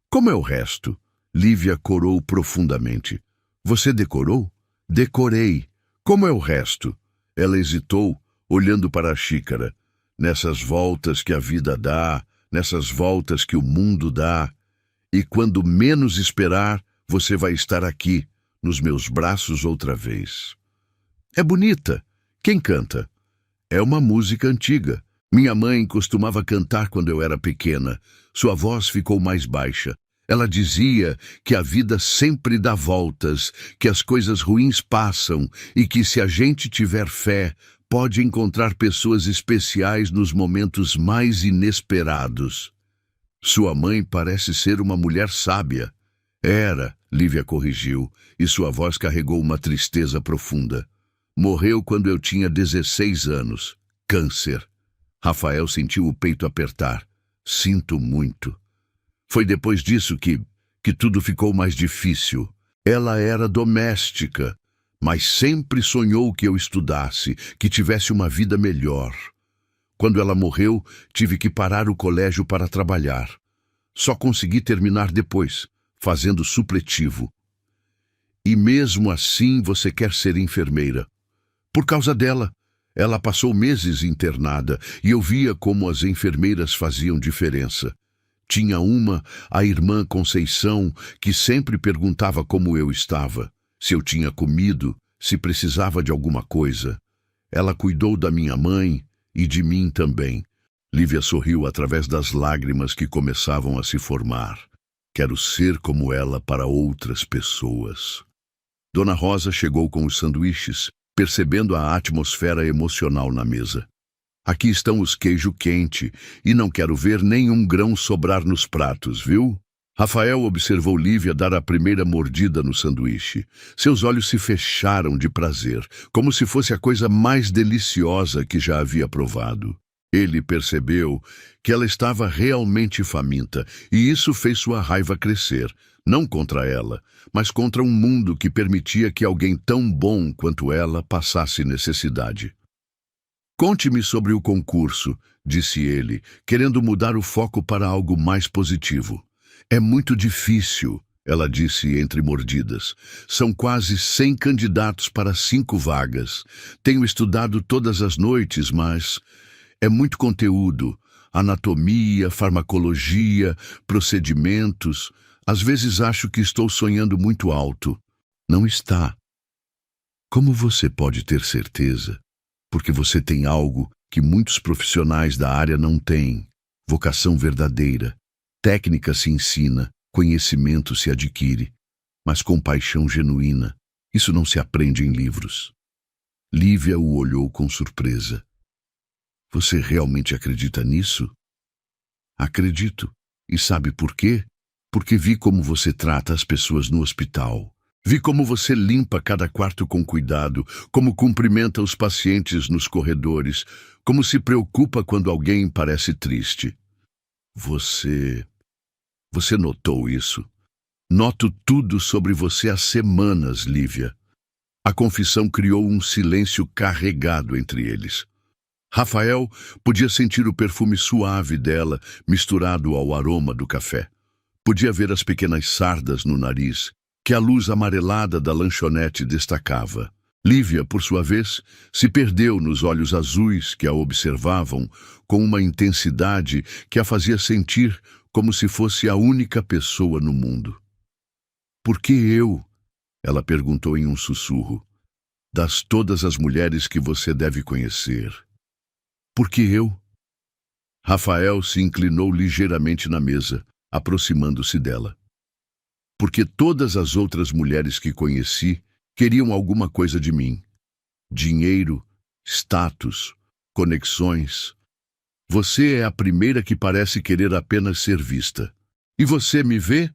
"Como é o resto?" Lívia corou profundamente. "Você decorou?" "Decorei. Como é o resto?" Ela hesitou, olhando para a xícara. "Nessas voltas que a vida dá, nessas voltas que o mundo dá. E quando menos esperar, você vai estar aqui, nos meus braços outra vez." "É bonita. Quem canta?" "É uma música antiga. Minha mãe costumava cantar quando eu era pequena." Sua voz ficou mais baixa. Ela dizia que a vida sempre dá voltas, que as coisas ruins passam e que se a gente tiver fé, pode encontrar pessoas especiais nos momentos mais inesperados. "Sua mãe parece ser uma mulher sábia." "Era", Lívia corrigiu, e sua voz carregou uma tristeza profunda. "Morreu quando eu tinha 16 anos. Câncer." Rafael sentiu o peito apertar. Sinto muito. Foi depois disso que tudo ficou mais difícil. Ela era doméstica, mas sempre sonhou que eu estudasse, que tivesse uma vida melhor. Quando ela morreu, tive que parar o colégio para trabalhar. Só consegui terminar depois, fazendo supletivo. E mesmo assim você quer ser enfermeira. Por causa dela, ela passou meses internada e eu via como as enfermeiras faziam diferença. Tinha a irmã Conceição, que sempre perguntava como eu estava, se eu tinha comido, se precisava de alguma coisa. Ela cuidou da minha mãe e de mim também. Lívia sorriu através das lágrimas que começavam a se formar. Quero ser como ela para outras pessoas. Dona Rosa chegou com os sanduíches, percebendo a atmosfera emocional na mesa. Aqui estão os queijo quente, e não quero ver nenhum grão sobrar nos pratos, viu? Rafael observou Lívia dar a primeira mordida no sanduíche. Seus olhos se fecharam de prazer, como se fosse a coisa mais deliciosa que já havia provado. Ele percebeu que ela estava realmente faminta, e isso fez sua raiva crescer, não contra ela, mas contra um mundo que permitia que alguém tão bom quanto ela passasse necessidade. Conte-me sobre o concurso, disse ele, querendo mudar o foco para algo mais positivo. É muito difícil, ela disse entre mordidas. São quase 100 candidatos para 5 vagas. Tenho estudado todas as noites, mas é muito conteúdo. Anatomia, farmacologia, procedimentos. Às vezes acho que estou sonhando muito alto. Não está. Como você pode ter certeza? Porque você tem algo que muitos profissionais da área não têm. Vocação verdadeira. Técnica se ensina, conhecimento se adquire. Mas com paixão genuína, isso não se aprende em livros. Lívia o olhou com surpresa. Você realmente acredita nisso? Acredito. E sabe por quê? Porque vi como você trata as pessoas no hospital. Vi como você limpa cada quarto com cuidado, como cumprimenta os pacientes nos corredores, como se preocupa quando alguém parece triste. Você notou isso? Noto tudo sobre você há semanas, Lívia. A confissão criou um silêncio carregado entre eles. Rafael podia sentir o perfume suave dela misturado ao aroma do café. Podia ver as pequenas sardas no nariz, que a luz amarelada da lanchonete destacava. Lívia, por sua vez, se perdeu nos olhos azuis que a observavam com uma intensidade que a fazia sentir como se fosse a única pessoa no mundo. Por que eu? Ela perguntou em um sussurro. Das todas as mulheres que você deve conhecer. Por que eu? Rafael se inclinou ligeiramente na mesa, aproximando-se dela. Porque todas as outras mulheres que conheci queriam alguma coisa de mim. Dinheiro, status, conexões. Você é a primeira que parece querer apenas ser vista. E você me vê?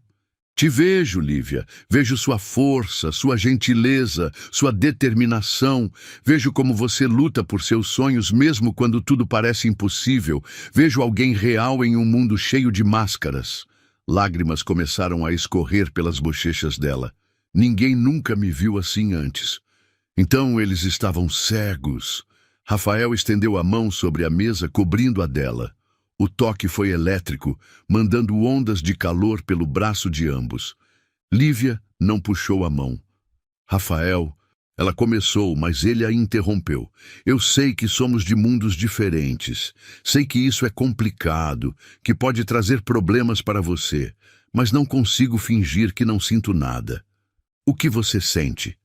Te vejo, Lívia. Vejo sua força, sua gentileza, sua determinação. Vejo como você luta por seus sonhos mesmo quando tudo parece impossível. Vejo alguém real em um mundo cheio de máscaras. Lágrimas começaram a escorrer pelas bochechas dela. Ninguém nunca me viu assim antes. Então eles estavam cegos. Rafael estendeu a mão sobre a mesa, cobrindo a dela. O toque foi elétrico, mandando ondas de calor pelo braço de ambos. Lívia não puxou a mão. Rafael, ela começou, mas ele a interrompeu. Eu sei que somos de mundos diferentes. Sei que isso é complicado, que pode trazer problemas para você, mas não consigo fingir que não sinto nada. O que você sente?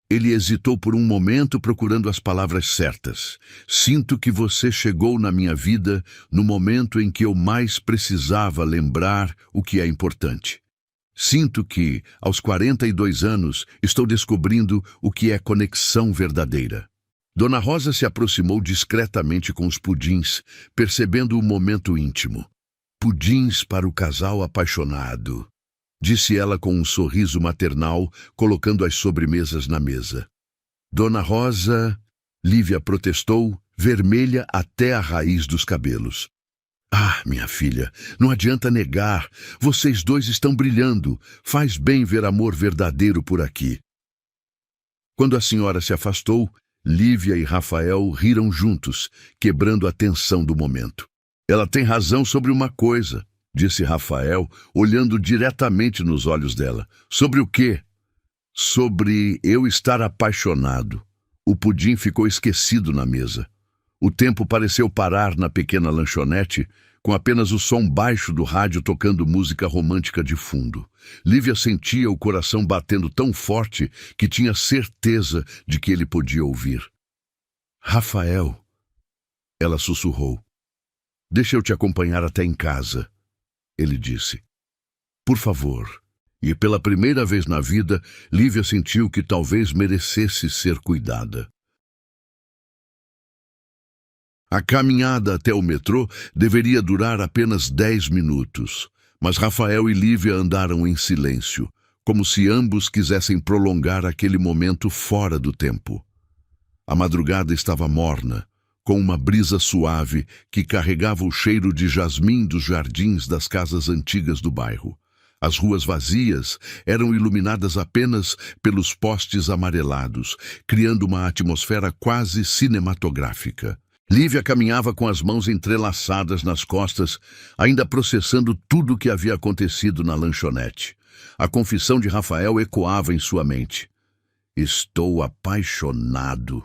Ele hesitou por um momento procurando as palavras certas. Sinto que você chegou na minha vida no momento em que eu mais precisava lembrar o que é importante. Sinto que, aos 42 anos, estou descobrindo o que é conexão verdadeira. Dona Rosa se aproximou discretamente com os pudins, percebendo o momento íntimo. Pudins para o casal apaixonado, disse ela com um sorriso maternal, colocando as sobremesas na mesa. Dona Rosa, Lívia protestou, vermelha até a raiz dos cabelos. Ah, minha filha, não adianta negar. Vocês dois estão brilhando. Faz bem ver amor verdadeiro por aqui. Quando a senhora se afastou, Lívia e Rafael riram juntos, quebrando a tensão do momento. Ela tem razão sobre uma coisa, disse Rafael, olhando diretamente nos olhos dela. Sobre o quê? Sobre eu estar apaixonado. O pudim ficou esquecido na mesa. O tempo pareceu parar na pequena lanchonete, com apenas o som baixo do rádio tocando música romântica de fundo. Lívia sentia o coração batendo tão forte que tinha certeza de que ele podia ouvir. Rafael, ela sussurrou. Deixa eu te acompanhar até em casa, ele disse. Por favor. E pela primeira vez na vida, Lívia sentiu que talvez merecesse ser cuidada. A caminhada até o metrô deveria durar apenas 10 minutos, mas Rafael e Lívia andaram em silêncio, como se ambos quisessem prolongar aquele momento fora do tempo. A madrugada estava morna, com uma brisa suave que carregava o cheiro de jasmim dos jardins das casas antigas do bairro. As ruas vazias eram iluminadas apenas pelos postes amarelados, criando uma atmosfera quase cinematográfica. Lívia caminhava com as mãos entrelaçadas nas costas, ainda processando tudo o que havia acontecido na lanchonete. A confissão de Rafael ecoava em sua mente. Estou apaixonado.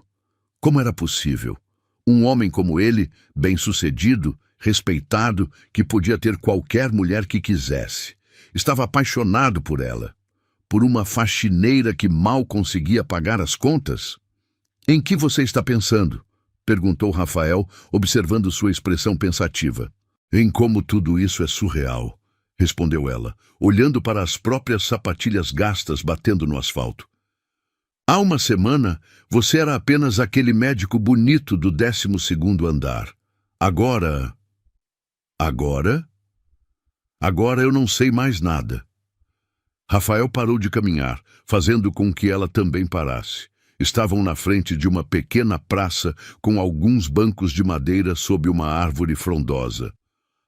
Como era possível? Um homem como ele, bem-sucedido, respeitado, que podia ter qualquer mulher que quisesse. Estava apaixonado por ela. Por uma faxineira que mal conseguia pagar as contas? Em que você está pensando? Perguntou Rafael, observando sua expressão pensativa. Em como tudo isso é surreal, respondeu ela, olhando para as próprias sapatilhas gastas batendo no asfalto. Há uma semana, você era apenas aquele médico bonito do 12º andar. Agora eu não sei mais nada. Rafael parou de caminhar, fazendo com que ela também parasse. Estavam na frente de uma pequena praça com alguns bancos de madeira sob uma árvore frondosa.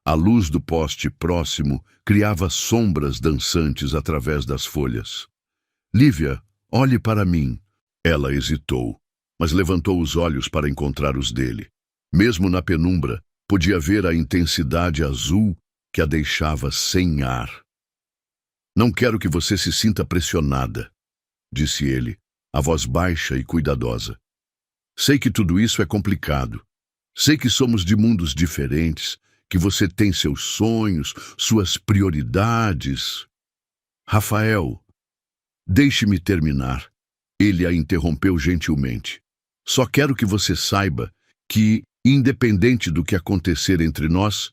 A luz do poste próximo criava sombras dançantes através das folhas. Lívia, olhe para mim. Ela hesitou, mas levantou os olhos para encontrar os dele. Mesmo na penumbra, podia ver a intensidade azul que a deixava sem ar. Não quero que você se sinta pressionada, disse ele, a voz baixa e cuidadosa. Sei que tudo isso é complicado. Sei que somos de mundos diferentes, que você tem seus sonhos, suas prioridades. Rafael, deixe-me terminar. Ele a interrompeu gentilmente. Só quero que você saiba que, independente do que acontecer entre nós,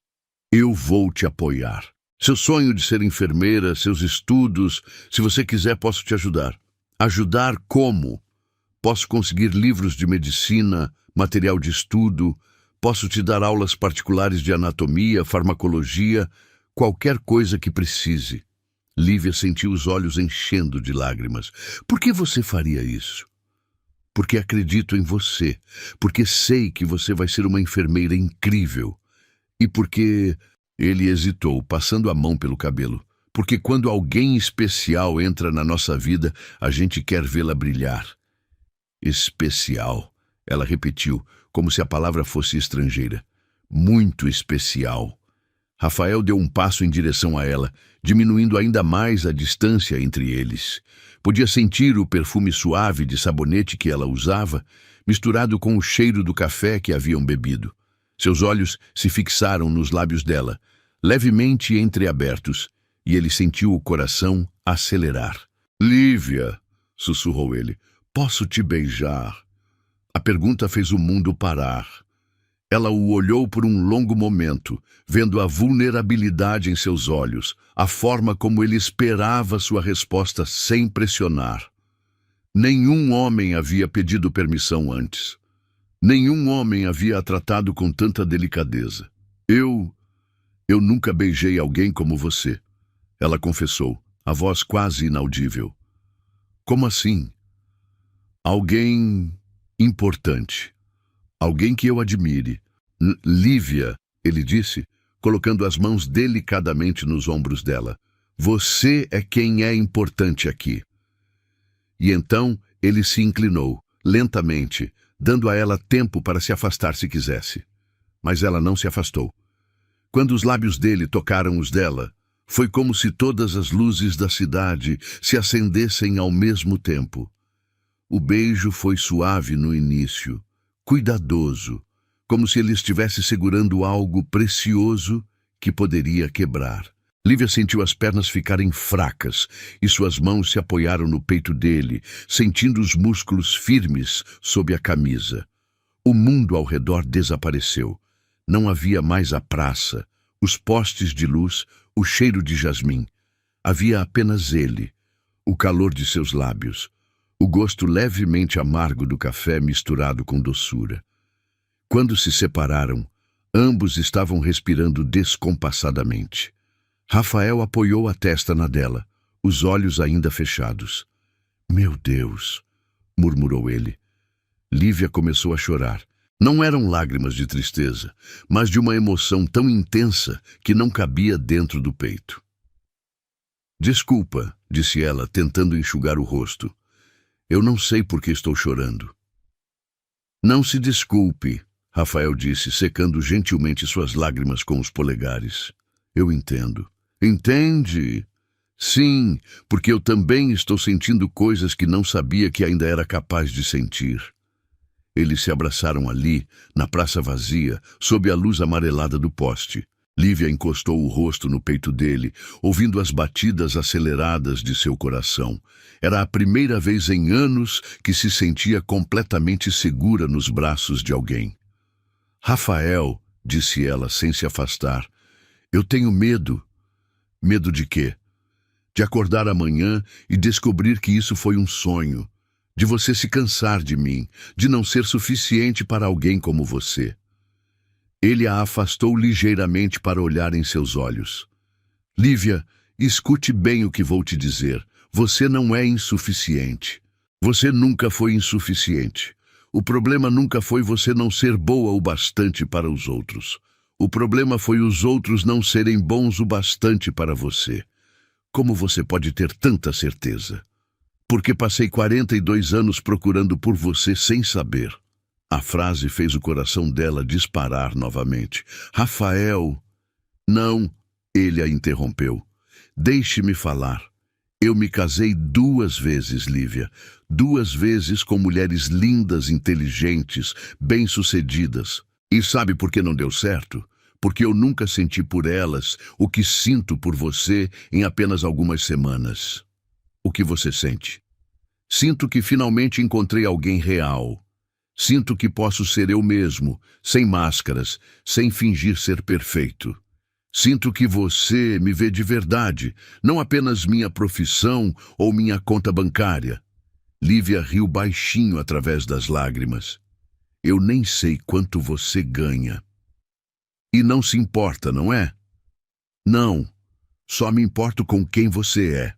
eu vou te apoiar. Seu sonho de ser enfermeira, seus estudos, se você quiser, posso te ajudar. Ajudar como? Posso conseguir livros de medicina, material de estudo, posso te dar aulas particulares de anatomia, farmacologia, qualquer coisa que precise. Lívia sentiu os olhos enchendo de lágrimas. Por que você faria isso? Porque acredito em você, porque sei que você vai ser uma enfermeira incrível. E porque... Ele hesitou, passando a mão pelo cabelo. Porque quando alguém especial entra na nossa vida, a gente quer vê-la brilhar. Especial, ela repetiu, como se a palavra fosse estrangeira. Muito especial. Rafael deu um passo em direção a ela, diminuindo ainda mais a distância entre eles. Podia sentir o perfume suave de sabonete que ela usava, misturado com o cheiro do café que haviam bebido. Seus olhos se fixaram nos lábios dela, levemente entreabertos, e ele sentiu o coração acelerar. Lívia, sussurrou ele, posso te beijar? A pergunta fez o mundo parar. Ela o olhou por um longo momento, vendo a vulnerabilidade em seus olhos, a forma como ele esperava sua resposta sem pressionar. Nenhum homem havia pedido permissão antes. Nenhum homem havia a tratado com tanta delicadeza. Eu nunca beijei alguém como você, ela confessou, a voz quase inaudível. Como assim? Alguém importante. Alguém que eu admire. Lívia, ele disse, colocando as mãos delicadamente nos ombros dela. Você é quem é importante aqui. E então ele se inclinou, lentamente, dando a ela tempo para se afastar se quisesse. Mas ela não se afastou. Quando os lábios dele tocaram os dela, foi como se todas as luzes da cidade se acendessem ao mesmo tempo. O beijo foi suave no início, cuidadoso, como se ele estivesse segurando algo precioso que poderia quebrar. Lívia sentiu as pernas ficarem fracas e suas mãos se apoiaram no peito dele, sentindo os músculos firmes sob a camisa. O mundo ao redor desapareceu. Não havia mais a praça, os postes de luz, o cheiro de jasmim. Havia apenas ele, o calor de seus lábios, o gosto levemente amargo do café misturado com doçura. Quando se separaram, ambos estavam respirando descompassadamente. Rafael apoiou a testa na dela, os olhos ainda fechados. "Meu Deus", murmurou ele. Lívia começou a chorar. Não eram lágrimas de tristeza, mas de uma emoção tão intensa que não cabia dentro do peito. "Desculpa", disse ela, tentando enxugar o rosto. "Eu não sei por que estou chorando." "Não se desculpe", Rafael disse, secando gentilmente suas lágrimas com os polegares. "Eu entendo." "Entende?" "Sim, porque eu também estou sentindo coisas que não sabia que ainda era capaz de sentir." Eles se abraçaram ali, na praça vazia, sob a luz amarelada do poste. Lívia encostou o rosto no peito dele, ouvindo as batidas aceleradas de seu coração. Era a primeira vez em anos que se sentia completamente segura nos braços de alguém. "Rafael", disse ela sem se afastar, "eu tenho medo." "Medo de quê?" "De acordar amanhã e descobrir que isso foi um sonho. De você se cansar de mim, de não ser suficiente para alguém como você." Ele a afastou ligeiramente para olhar em seus olhos. "Lívia, escute bem o que vou te dizer. Você não é insuficiente. Você nunca foi insuficiente. O problema nunca foi você não ser boa o bastante para os outros. O problema foi os outros não serem bons o bastante para você. Como você pode ter tanta certeza?" "Porque passei 42 anos procurando por você sem saber." A frase fez o coração dela disparar novamente. "Rafael..." "Não", ele a interrompeu. "Deixe-me falar. Eu me casei 2 vezes, Lívia. 2 vezes com mulheres lindas, inteligentes, bem-sucedidas. E sabe por que não deu certo? Porque eu nunca senti por elas o que sinto por você em apenas algumas semanas." "O que você sente?" "Sinto que finalmente encontrei alguém real. Sinto que posso ser eu mesmo, sem máscaras, sem fingir ser perfeito. Sinto que você me vê de verdade, não apenas minha profissão ou minha conta bancária." Lívia riu baixinho através das lágrimas. "Eu nem sei quanto você ganha." "E não se importa, não é?" "Não, só me importo com quem você é."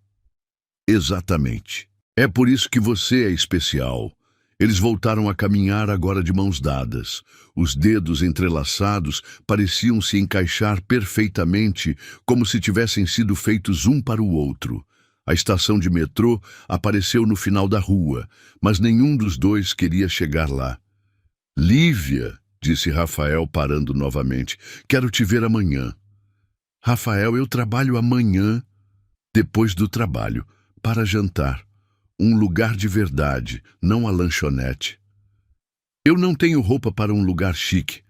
"Exatamente. É por isso que você é especial." Eles voltaram a caminhar agora de mãos dadas. Os dedos entrelaçados pareciam se encaixar perfeitamente, como se tivessem sido feitos um para o outro. A estação de metrô apareceu no final da rua, mas nenhum dos dois queria chegar lá. "Lívia", disse Rafael, parando novamente, "quero te ver amanhã." "Rafael, eu trabalho amanhã." "Depois do trabalho, para jantar. Um lugar de verdade, não a lanchonete." "Eu não tenho roupa para um lugar chique."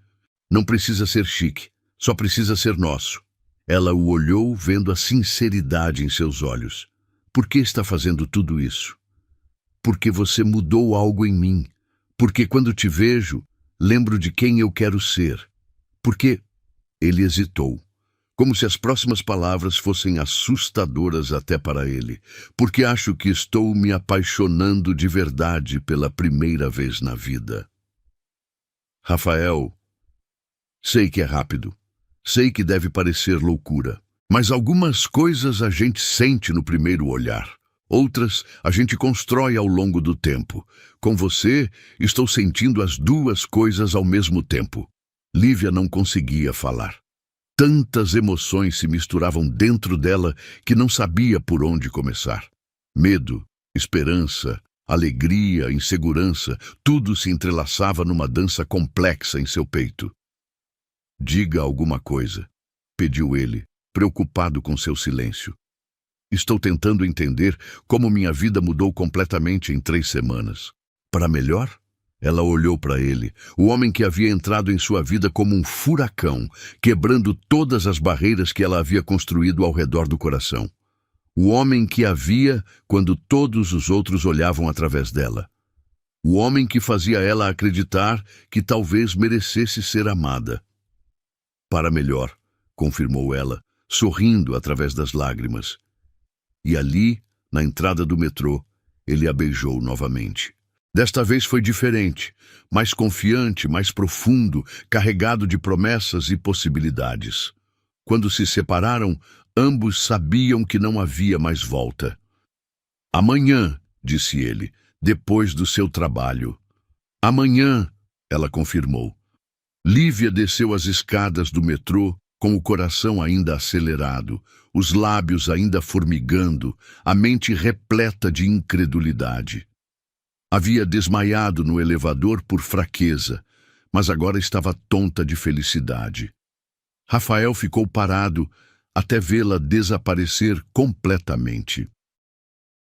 "Não precisa ser chique, só precisa ser nosso." Ela o olhou, vendo a sinceridade em seus olhos. "Por que está fazendo tudo isso?" "Porque você mudou algo em mim. Porque quando te vejo, lembro de quem eu quero ser. Porque..." Ele hesitou, como se as próximas palavras fossem assustadoras até para ele. "Porque acho que estou me apaixonando de verdade pela primeira vez na vida." "Rafael, sei que é rápido. Sei que deve parecer loucura. Mas algumas coisas a gente sente no primeiro olhar. Outras a gente constrói ao longo do tempo. Com você, estou sentindo as 2 coisas ao mesmo tempo." Lívia não conseguia falar. Tantas emoções se misturavam dentro dela que não sabia por onde começar. Medo, esperança, alegria, insegurança, tudo se entrelaçava numa dança complexa em seu peito. Diga alguma coisa, pediu ele, preocupado com seu silêncio. Estou tentando entender como minha vida mudou completamente em 3 semanas. Para melhor? Ela olhou para ele, o homem que havia entrado em sua vida como um furacão, quebrando todas as barreiras que ela havia construído ao redor do coração. O homem que a via quando todos os outros olhavam através dela. O homem que fazia ela acreditar que talvez merecesse ser amada. Para melhor, confirmou ela, sorrindo através das lágrimas. E ali, na entrada do metrô, ele a beijou novamente. Desta vez foi diferente, mais confiante, mais profundo, carregado de promessas e possibilidades. Quando se separaram, ambos sabiam que não havia mais volta. Amanhã, disse ele, depois do seu trabalho. Amanhã, ela confirmou. Lívia desceu as escadas do metrô, com o coração ainda acelerado, os lábios ainda formigando, a mente repleta de incredulidade. Havia desmaiado no elevador por fraqueza, mas agora estava tonta de felicidade. Rafael ficou parado até vê-la desaparecer completamente.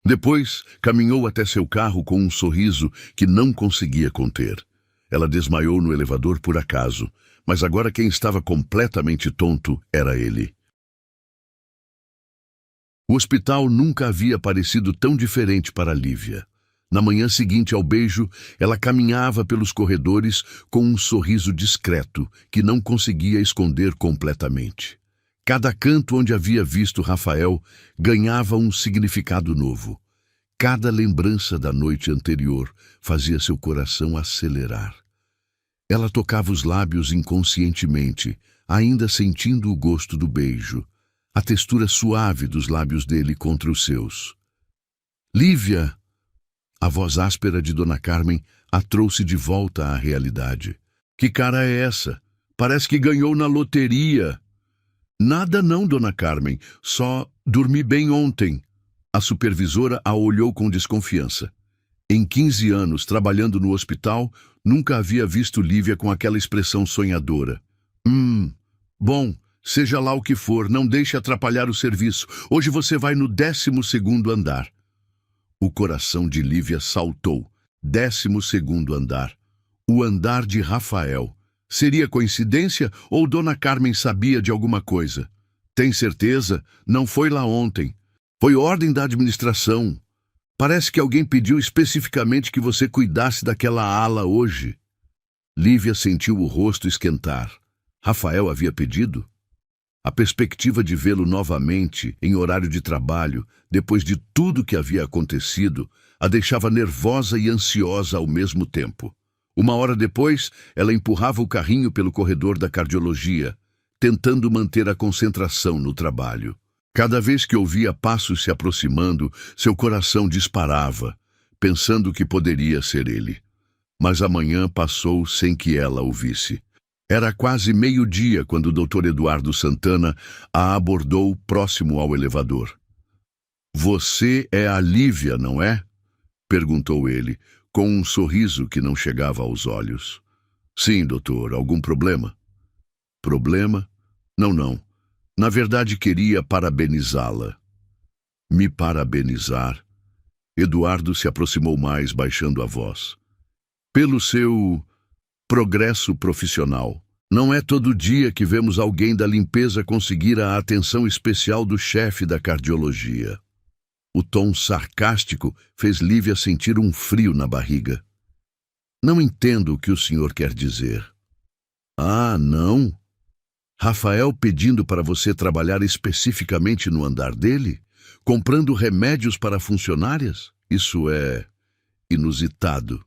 Depois, caminhou até seu carro com um sorriso que não conseguia conter. Ela desmaiou no elevador por acaso, mas agora quem estava completamente tonto era ele. O hospital nunca havia parecido tão diferente para Lívia. Na manhã seguinte ao beijo, ela caminhava pelos corredores com um sorriso discreto que não conseguia esconder completamente. Cada canto onde havia visto Rafael ganhava um significado novo. Cada lembrança da noite anterior fazia seu coração acelerar. Ela tocava os lábios inconscientemente, ainda sentindo o gosto do beijo, a textura suave dos lábios dele contra os seus. Lívia! A voz áspera de Dona Carmen a trouxe de volta à realidade. Que cara é essa? Parece que ganhou na loteria. Nada não, Dona Carmen, só dormi bem ontem. A supervisora a olhou com desconfiança. Em 15 anos, trabalhando no hospital, nunca havia visto Lívia com aquela expressão sonhadora. Bom, seja lá o que for, não deixe atrapalhar o serviço. Hoje você vai no 12º andar. O coração de Lívia saltou. 12º andar. O andar de Rafael. Seria coincidência ou Dona Carmen sabia de alguma coisa? Tem certeza? Não foi lá ontem. Foi ordem da administração. Parece que alguém pediu especificamente que você cuidasse daquela ala hoje. Lívia sentiu o rosto esquentar. Rafael havia pedido? A perspectiva de vê-lo novamente, em horário de trabalho, depois de tudo que havia acontecido, a deixava nervosa e ansiosa ao mesmo tempo. 1 hora depois, ela empurrava o carrinho pelo corredor da cardiologia, tentando manter a concentração no trabalho. Cada vez que ouvia passos se aproximando, seu coração disparava, pensando que poderia ser ele. Mas a manhã passou sem que ela o visse. Era quase 12:00 quando o Dr. Eduardo Santana a abordou próximo ao elevador. Você é a Lívia, não é? Perguntou ele, com um sorriso que não chegava aos olhos. Sim, doutor, algum problema? Problema? Não. Na verdade, queria parabenizá-la. Me parabenizar? Eduardo se aproximou mais, baixando a voz. Pelo seu progresso profissional. Não é todo dia que vemos alguém da limpeza conseguir a atenção especial do chefe da cardiologia. O tom sarcástico fez Lívia sentir um frio na barriga. Não entendo o que o senhor quer dizer. Ah, não? Rafael pedindo para você trabalhar especificamente no andar dele? Comprando remédios para funcionárias? Isso é inusitado.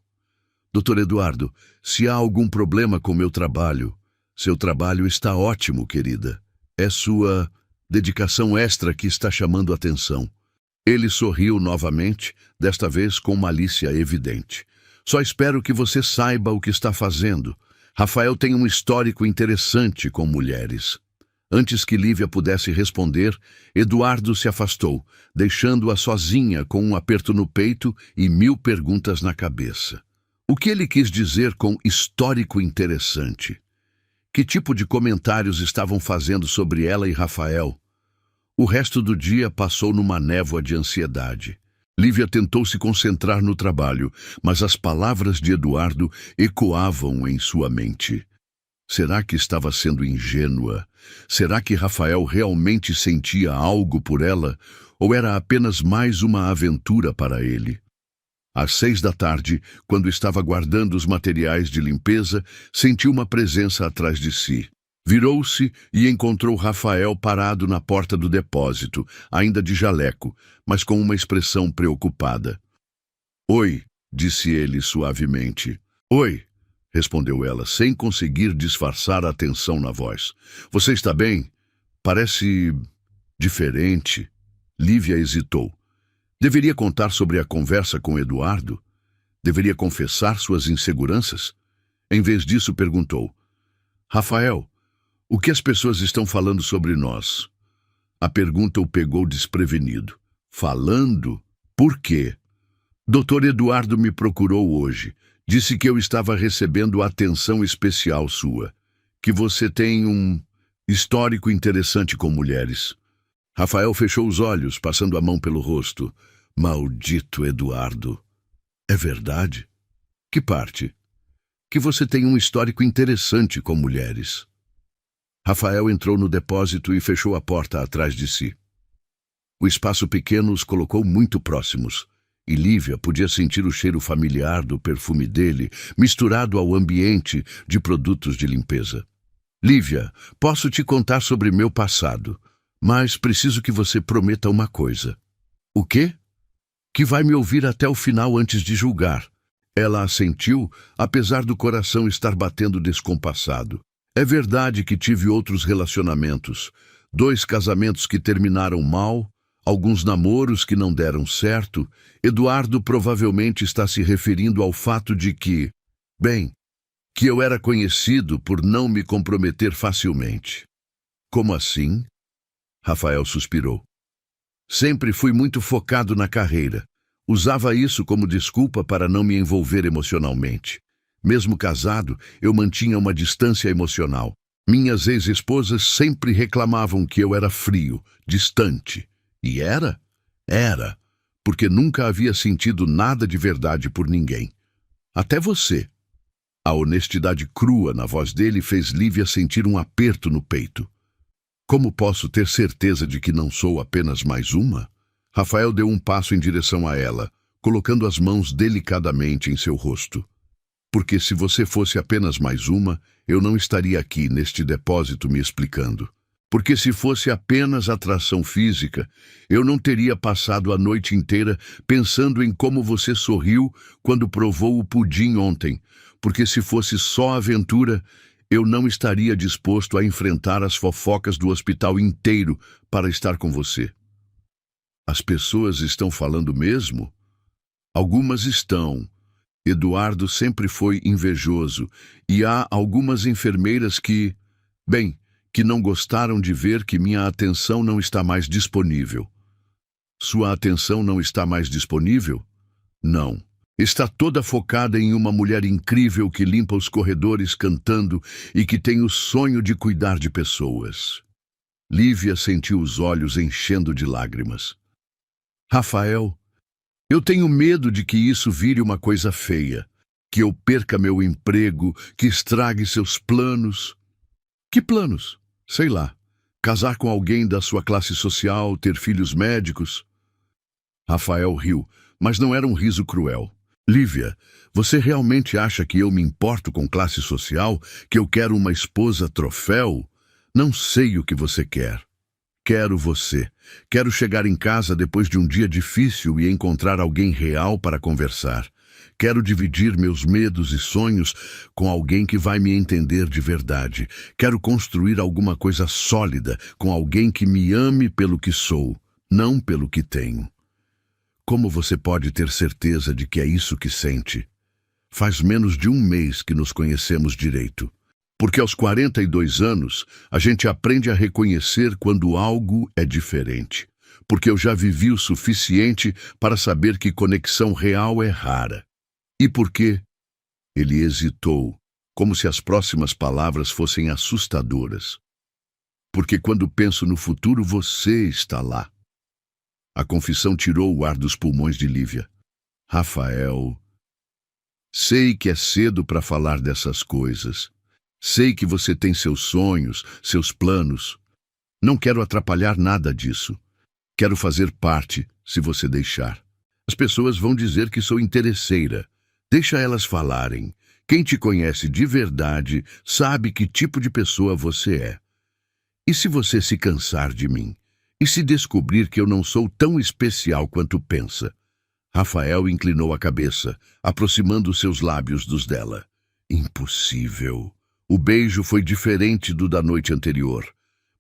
Doutor Eduardo, se há algum problema com meu trabalho, seu trabalho está ótimo, querida. É sua dedicação extra que está chamando a atenção. Ele sorriu novamente, desta vez com malícia evidente. Só espero que você saiba o que está fazendo. Rafael tem um histórico interessante com mulheres. Antes que Lívia pudesse responder, Eduardo se afastou, deixando-a sozinha com um aperto no peito e 1000 perguntas na cabeça. O que ele quis dizer com histórico interessante? Que tipo de comentários estavam fazendo sobre ela e Rafael? O resto do dia passou numa névoa de ansiedade. Lívia tentou se concentrar no trabalho, mas as palavras de Eduardo ecoavam em sua mente. Será que estava sendo ingênua? Será que Rafael realmente sentia algo por ela? Ou era apenas mais uma aventura para ele? Às 6 da tarde, quando estava guardando os materiais de limpeza, sentiu uma presença atrás de si. Virou-se e encontrou Rafael parado na porta do depósito, ainda de jaleco, mas com uma expressão preocupada. "Oi", disse ele suavemente. "Oi", respondeu ela, sem conseguir disfarçar a tensão na voz. "Você está bem? Parece diferente." Lívia hesitou. Deveria contar sobre a conversa com Eduardo? Deveria confessar suas inseguranças? Em vez disso, perguntou: "Rafael, o que as pessoas estão falando sobre nós?" A pergunta o pegou desprevenido. "Falando? Por quê?" "Dr. Eduardo me procurou hoje. Disse que eu estava recebendo atenção especial sua. Que você tem um histórico interessante com mulheres." Rafael fechou os olhos, passando a mão pelo rosto. "Maldito Eduardo." "É verdade? Que parte?" "Que você tem um histórico interessante com mulheres." Rafael entrou no depósito e fechou a porta atrás de si. O espaço pequeno os colocou muito próximos, e Lívia podia sentir o cheiro familiar do perfume dele, misturado ao ambiente de produtos de limpeza. "Lívia, posso te contar sobre meu passado, mas preciso que você prometa uma coisa." "O quê?" "Que vai me ouvir até o final antes de julgar." Ela assentiu, apesar do coração estar batendo descompassado. "É verdade que tive outros relacionamentos, 2 casamentos que terminaram mal, alguns namoros que não deram certo. Eduardo provavelmente está se referindo ao fato de que, que eu era conhecido por não me comprometer facilmente." "Como assim?" Rafael suspirou. "Sempre fui muito focado na carreira. Usava isso como desculpa para não me envolver emocionalmente. Mesmo casado, eu mantinha uma distância emocional. Minhas ex-esposas sempre reclamavam que eu era frio, distante. E era? Era, porque nunca havia sentido nada de verdade por ninguém. Até você." A honestidade crua na voz dele fez Lívia sentir um aperto no peito. "Como posso ter certeza de que não sou apenas mais uma?" Rafael deu um passo em direção a ela, colocando as mãos delicadamente em seu rosto. "Porque se você fosse apenas mais uma, eu não estaria aqui neste depósito me explicando. Porque se fosse apenas atração física, eu não teria passado a noite inteira pensando em como você sorriu quando provou o pudim ontem. Porque se fosse só aventura, eu não estaria disposto a enfrentar as fofocas do hospital inteiro para estar com você." "As pessoas estão falando mesmo?" "Algumas estão. Eduardo sempre foi invejoso, e há algumas enfermeiras que não gostaram de ver que minha atenção não está mais disponível." "Sua atenção não está mais disponível?" "Não. Está toda focada em uma mulher incrível que limpa os corredores cantando e que tem o sonho de cuidar de pessoas." Lívia sentiu os olhos enchendo de lágrimas. "Rafael, eu tenho medo de que isso vire uma coisa feia, que eu perca meu emprego, que estrague seus planos." "Que planos?" "Sei lá, casar com alguém da sua classe social, ter filhos médicos." Rafael riu, mas não era um riso cruel. "Lívia, você realmente acha que eu me importo com classe social, que eu quero uma esposa troféu? Não sei o que você quer." "Quero você. Quero chegar em casa depois de um dia difícil e encontrar alguém real para conversar. Quero dividir meus medos e sonhos com alguém que vai me entender de verdade. Quero construir alguma coisa sólida com alguém que me ame pelo que sou, não pelo que tenho." "Como você pode ter certeza de que é isso que sente? Faz menos de 1 mês que nos conhecemos direito." Porque aos 42 anos, a gente aprende a reconhecer quando algo é diferente. Porque eu já vivi o suficiente para saber que conexão real é rara. E por quê? Ele hesitou, como se as próximas palavras fossem assustadoras. Porque quando penso no futuro, você está lá. A confissão tirou o ar dos pulmões de Lívia. Rafael, sei que é cedo para falar dessas coisas. Sei que você tem seus sonhos, seus planos. Não quero atrapalhar nada disso. Quero fazer parte, se você deixar. As pessoas vão dizer que sou interesseira. Deixa elas falarem. Quem te conhece de verdade sabe que tipo de pessoa você é. E se você se cansar de mim? E se descobrir que eu não sou tão especial quanto pensa? Rafael inclinou a cabeça, aproximando seus lábios dos dela. Impossível. O beijo foi diferente do da noite anterior.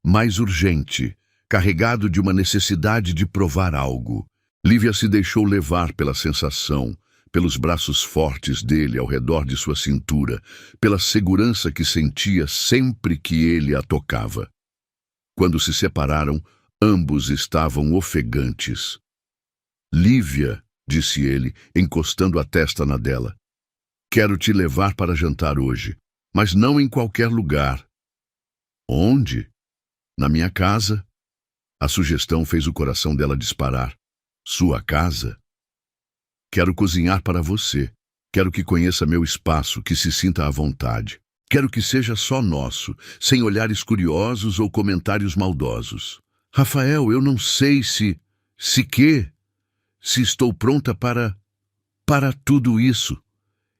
Mais urgente, carregado de uma necessidade de provar algo. Lívia se deixou levar pela sensação, pelos braços fortes dele ao redor de sua cintura, pela segurança que sentia sempre que ele a tocava. Quando se separaram, ambos estavam ofegantes. Lívia, disse ele, encostando a testa na dela. Quero te levar para jantar hoje, mas não em qualquer lugar. Onde? Na minha casa. A sugestão fez o coração dela disparar. Sua casa? Quero cozinhar para você. Quero que conheça meu espaço, que se sinta à vontade. Quero que seja só nosso, sem olhares curiosos ou comentários maldosos. Rafael, eu não sei se estou pronta para tudo isso.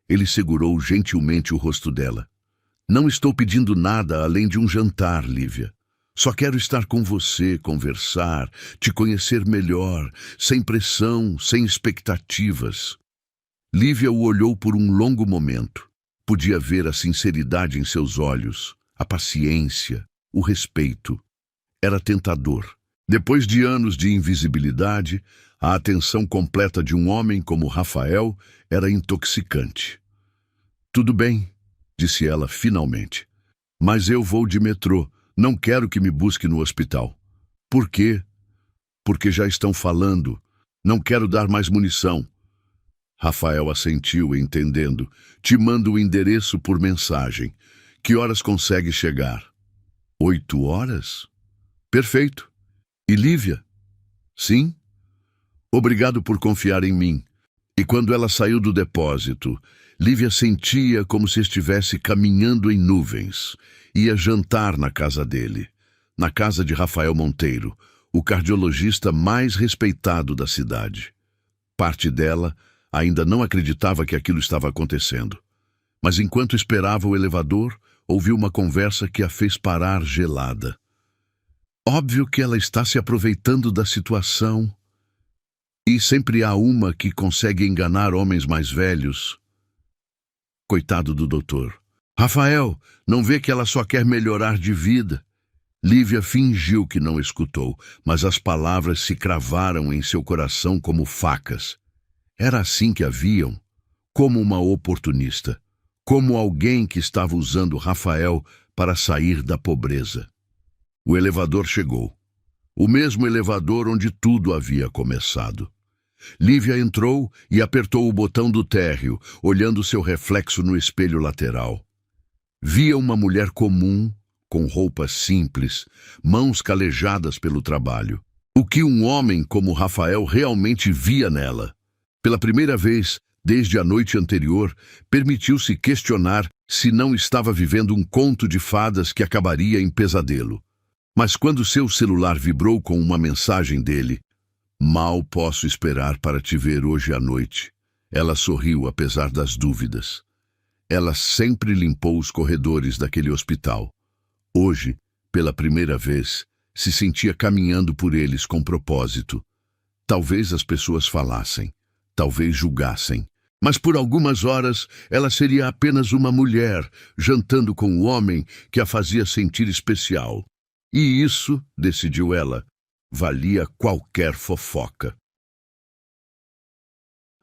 Ele segurou gentilmente o rosto dela. Não estou pedindo nada além de um jantar, Lívia. Só quero estar com você, conversar, te conhecer melhor, sem pressão, sem expectativas. Lívia o olhou por um longo momento. Podia ver a sinceridade em seus olhos, a paciência, o respeito. Era tentador. Depois de anos de invisibilidade, a atenção completa de um homem como Rafael era intoxicante. Tudo bem, disse ela finalmente. Mas eu vou de metrô. Não quero que me busque no hospital. Por quê? Porque já estão falando. Não quero dar mais munição. Rafael assentiu, entendendo. Te mando o endereço por mensagem. Que horas consegue chegar? 8 horas? Perfeito. E Lívia? Sim? Obrigado por confiar em mim. E quando ela saiu do depósito, Lívia sentia como se estivesse caminhando em nuvens. Ia jantar na casa dele, na casa de Rafael Monteiro, o cardiologista mais respeitado da cidade. Parte dela ainda não acreditava que aquilo estava acontecendo. Mas enquanto esperava o elevador, ouviu uma conversa que a fez parar gelada. Óbvio que ela está se aproveitando da situação. E sempre há uma que consegue enganar homens mais velhos. Coitado do doutor. Rafael, não vê que ela só quer melhorar de vida? Lívia fingiu que não escutou, mas as palavras se cravaram em seu coração como facas. Era assim que a viam, como uma oportunista, como alguém que estava usando Rafael para sair da pobreza. O elevador chegou. O mesmo elevador onde tudo havia começado. Lívia entrou e apertou o botão do térreo, olhando seu reflexo no espelho lateral. Via uma mulher comum, com roupas simples, mãos calejadas pelo trabalho. O que um homem como Rafael realmente via nela. Pela primeira vez, desde a noite anterior, permitiu-se questionar se não estava vivendo um conto de fadas que acabaria em pesadelo. Mas quando seu celular vibrou com uma mensagem dele, mal posso esperar para te ver hoje à noite. Ela sorriu apesar das dúvidas. Ela sempre limpou os corredores daquele hospital. Hoje, pela primeira vez, se sentia caminhando por eles com propósito. Talvez as pessoas falassem, talvez julgassem, mas por algumas horas ela seria apenas uma mulher, jantando com o homem que a fazia sentir especial. E isso, decidiu ela, valia qualquer fofoca.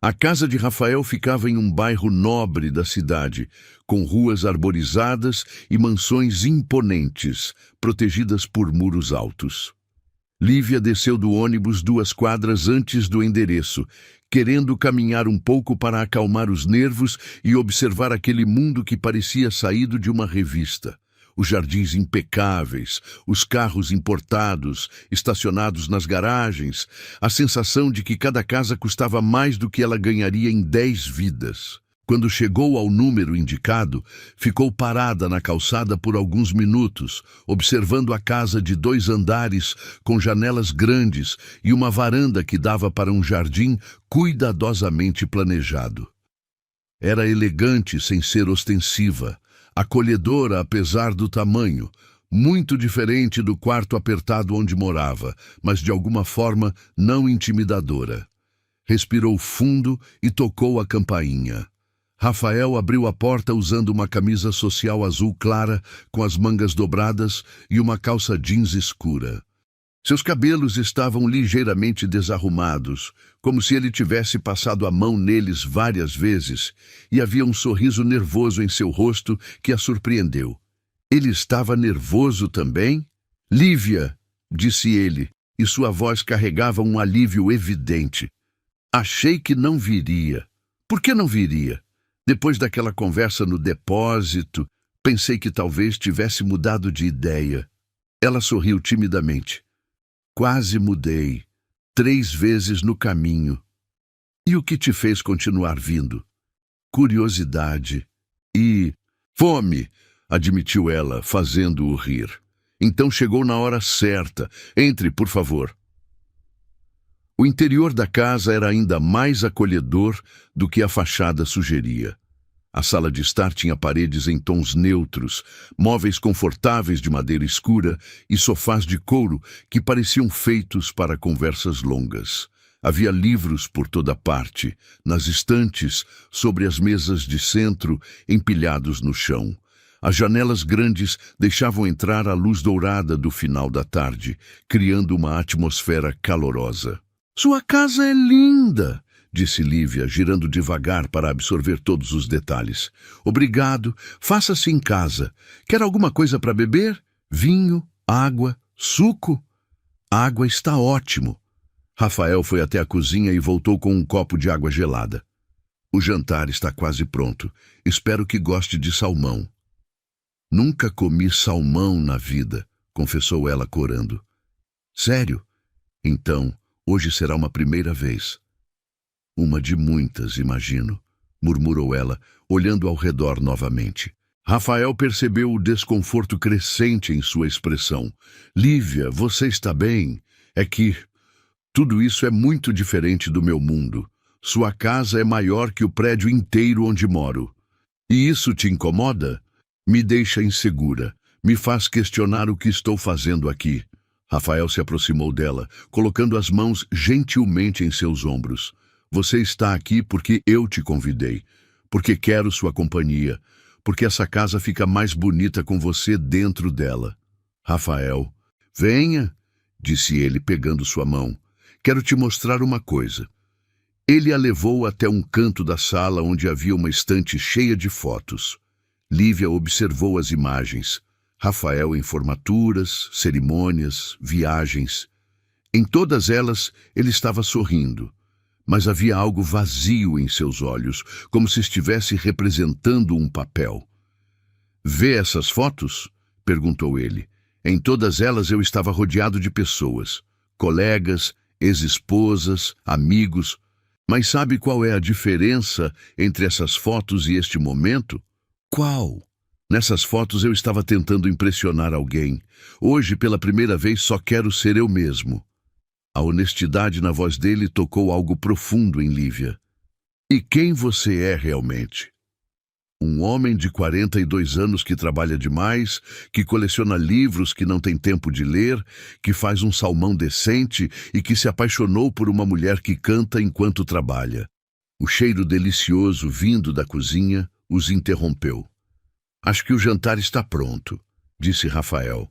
A casa de Rafael ficava em um bairro nobre da cidade, com ruas arborizadas e mansões imponentes, protegidas por muros altos. Lívia desceu do ônibus 2 quadras antes do endereço, querendo caminhar um pouco para acalmar os nervos e observar aquele mundo que parecia saído de uma revista. Os jardins impecáveis, os carros importados, estacionados nas garagens, a sensação de que cada casa custava mais do que ela ganharia em 10 vidas. Quando chegou ao número indicado, ficou parada na calçada por alguns minutos, observando a casa de 2 andares com janelas grandes e uma varanda que dava para um jardim cuidadosamente planejado. Era elegante sem ser ostensiva, acolhedora apesar do tamanho, muito diferente do quarto apertado onde morava, mas de alguma forma não intimidadora. Respirou fundo e tocou a campainha. Rafael abriu a porta usando uma camisa social azul clara com as mangas dobradas e uma calça jeans escura. Seus cabelos estavam ligeiramente desarrumados, como se ele tivesse passado a mão neles várias vezes, e havia um sorriso nervoso em seu rosto que a surpreendeu. Ele estava nervoso também? Lívia, disse ele, e sua voz carregava um alívio evidente. Achei que não viria. Por que não viria? Depois daquela conversa no depósito, pensei que talvez tivesse mudado de ideia. Ela sorriu timidamente. Quase mudei, 3 vezes no caminho. E o que te fez continuar vindo? Curiosidade e fome, admitiu ela, fazendo-o rir. Então chegou na hora certa. Entre, por favor. O interior da casa era ainda mais acolhedor do que a fachada sugeria. A sala de estar tinha paredes em tons neutros, móveis confortáveis de madeira escura e sofás de couro que pareciam feitos para conversas longas. Havia livros por toda parte, nas estantes, sobre as mesas de centro, empilhados no chão. As janelas grandes deixavam entrar a luz dourada do final da tarde, criando uma atmosfera calorosa. Sua casa é linda, disse Lívia, girando devagar para absorver todos os detalhes. Obrigado, faça-se em casa. Quer alguma coisa para beber? Vinho, água, suco? A água está ótimo. Rafael foi até a cozinha e voltou com um copo de água gelada. O jantar está quase pronto. Espero que goste de salmão. Nunca comi salmão na vida, confessou ela corando. Sério? Então, hoje será uma primeira vez. Uma de muitas, imagino, murmurou ela, olhando ao redor novamente. Rafael percebeu o desconforto crescente em sua expressão. Lívia, você está bem? É que tudo isso é muito diferente do meu mundo. Sua casa é maior que o prédio inteiro onde moro. E isso te incomoda? Me deixa insegura. Me faz questionar o que estou fazendo aqui. Rafael se aproximou dela, colocando as mãos gentilmente em seus ombros. Você está aqui porque eu te convidei, porque quero sua companhia, porque essa casa fica mais bonita com você dentro dela. Rafael, venha, disse ele pegando sua mão. Quero te mostrar uma coisa. Ele a levou até um canto da sala onde havia uma estante cheia de fotos. Lívia observou as imagens. Rafael em formaturas, cerimônias, viagens. Em todas elas, ele estava sorrindo. Mas havia algo vazio em seus olhos, como se estivesse representando um papel. Vê essas fotos? Perguntou ele. Em todas elas eu estava rodeado de pessoas, colegas, ex-esposas, amigos. Mas sabe qual é a diferença entre essas fotos e este momento? Qual? Nessas fotos eu estava tentando impressionar alguém. Hoje, pela primeira vez, só quero ser eu mesmo. A honestidade na voz dele tocou algo profundo em Lívia. E quem você é realmente? Um homem de 42 anos que trabalha demais, que coleciona livros que não tem tempo de ler, que faz um salmão decente e que se apaixonou por uma mulher que canta enquanto trabalha. O cheiro delicioso vindo da cozinha os interrompeu. Acho que o jantar está pronto, disse Rafael.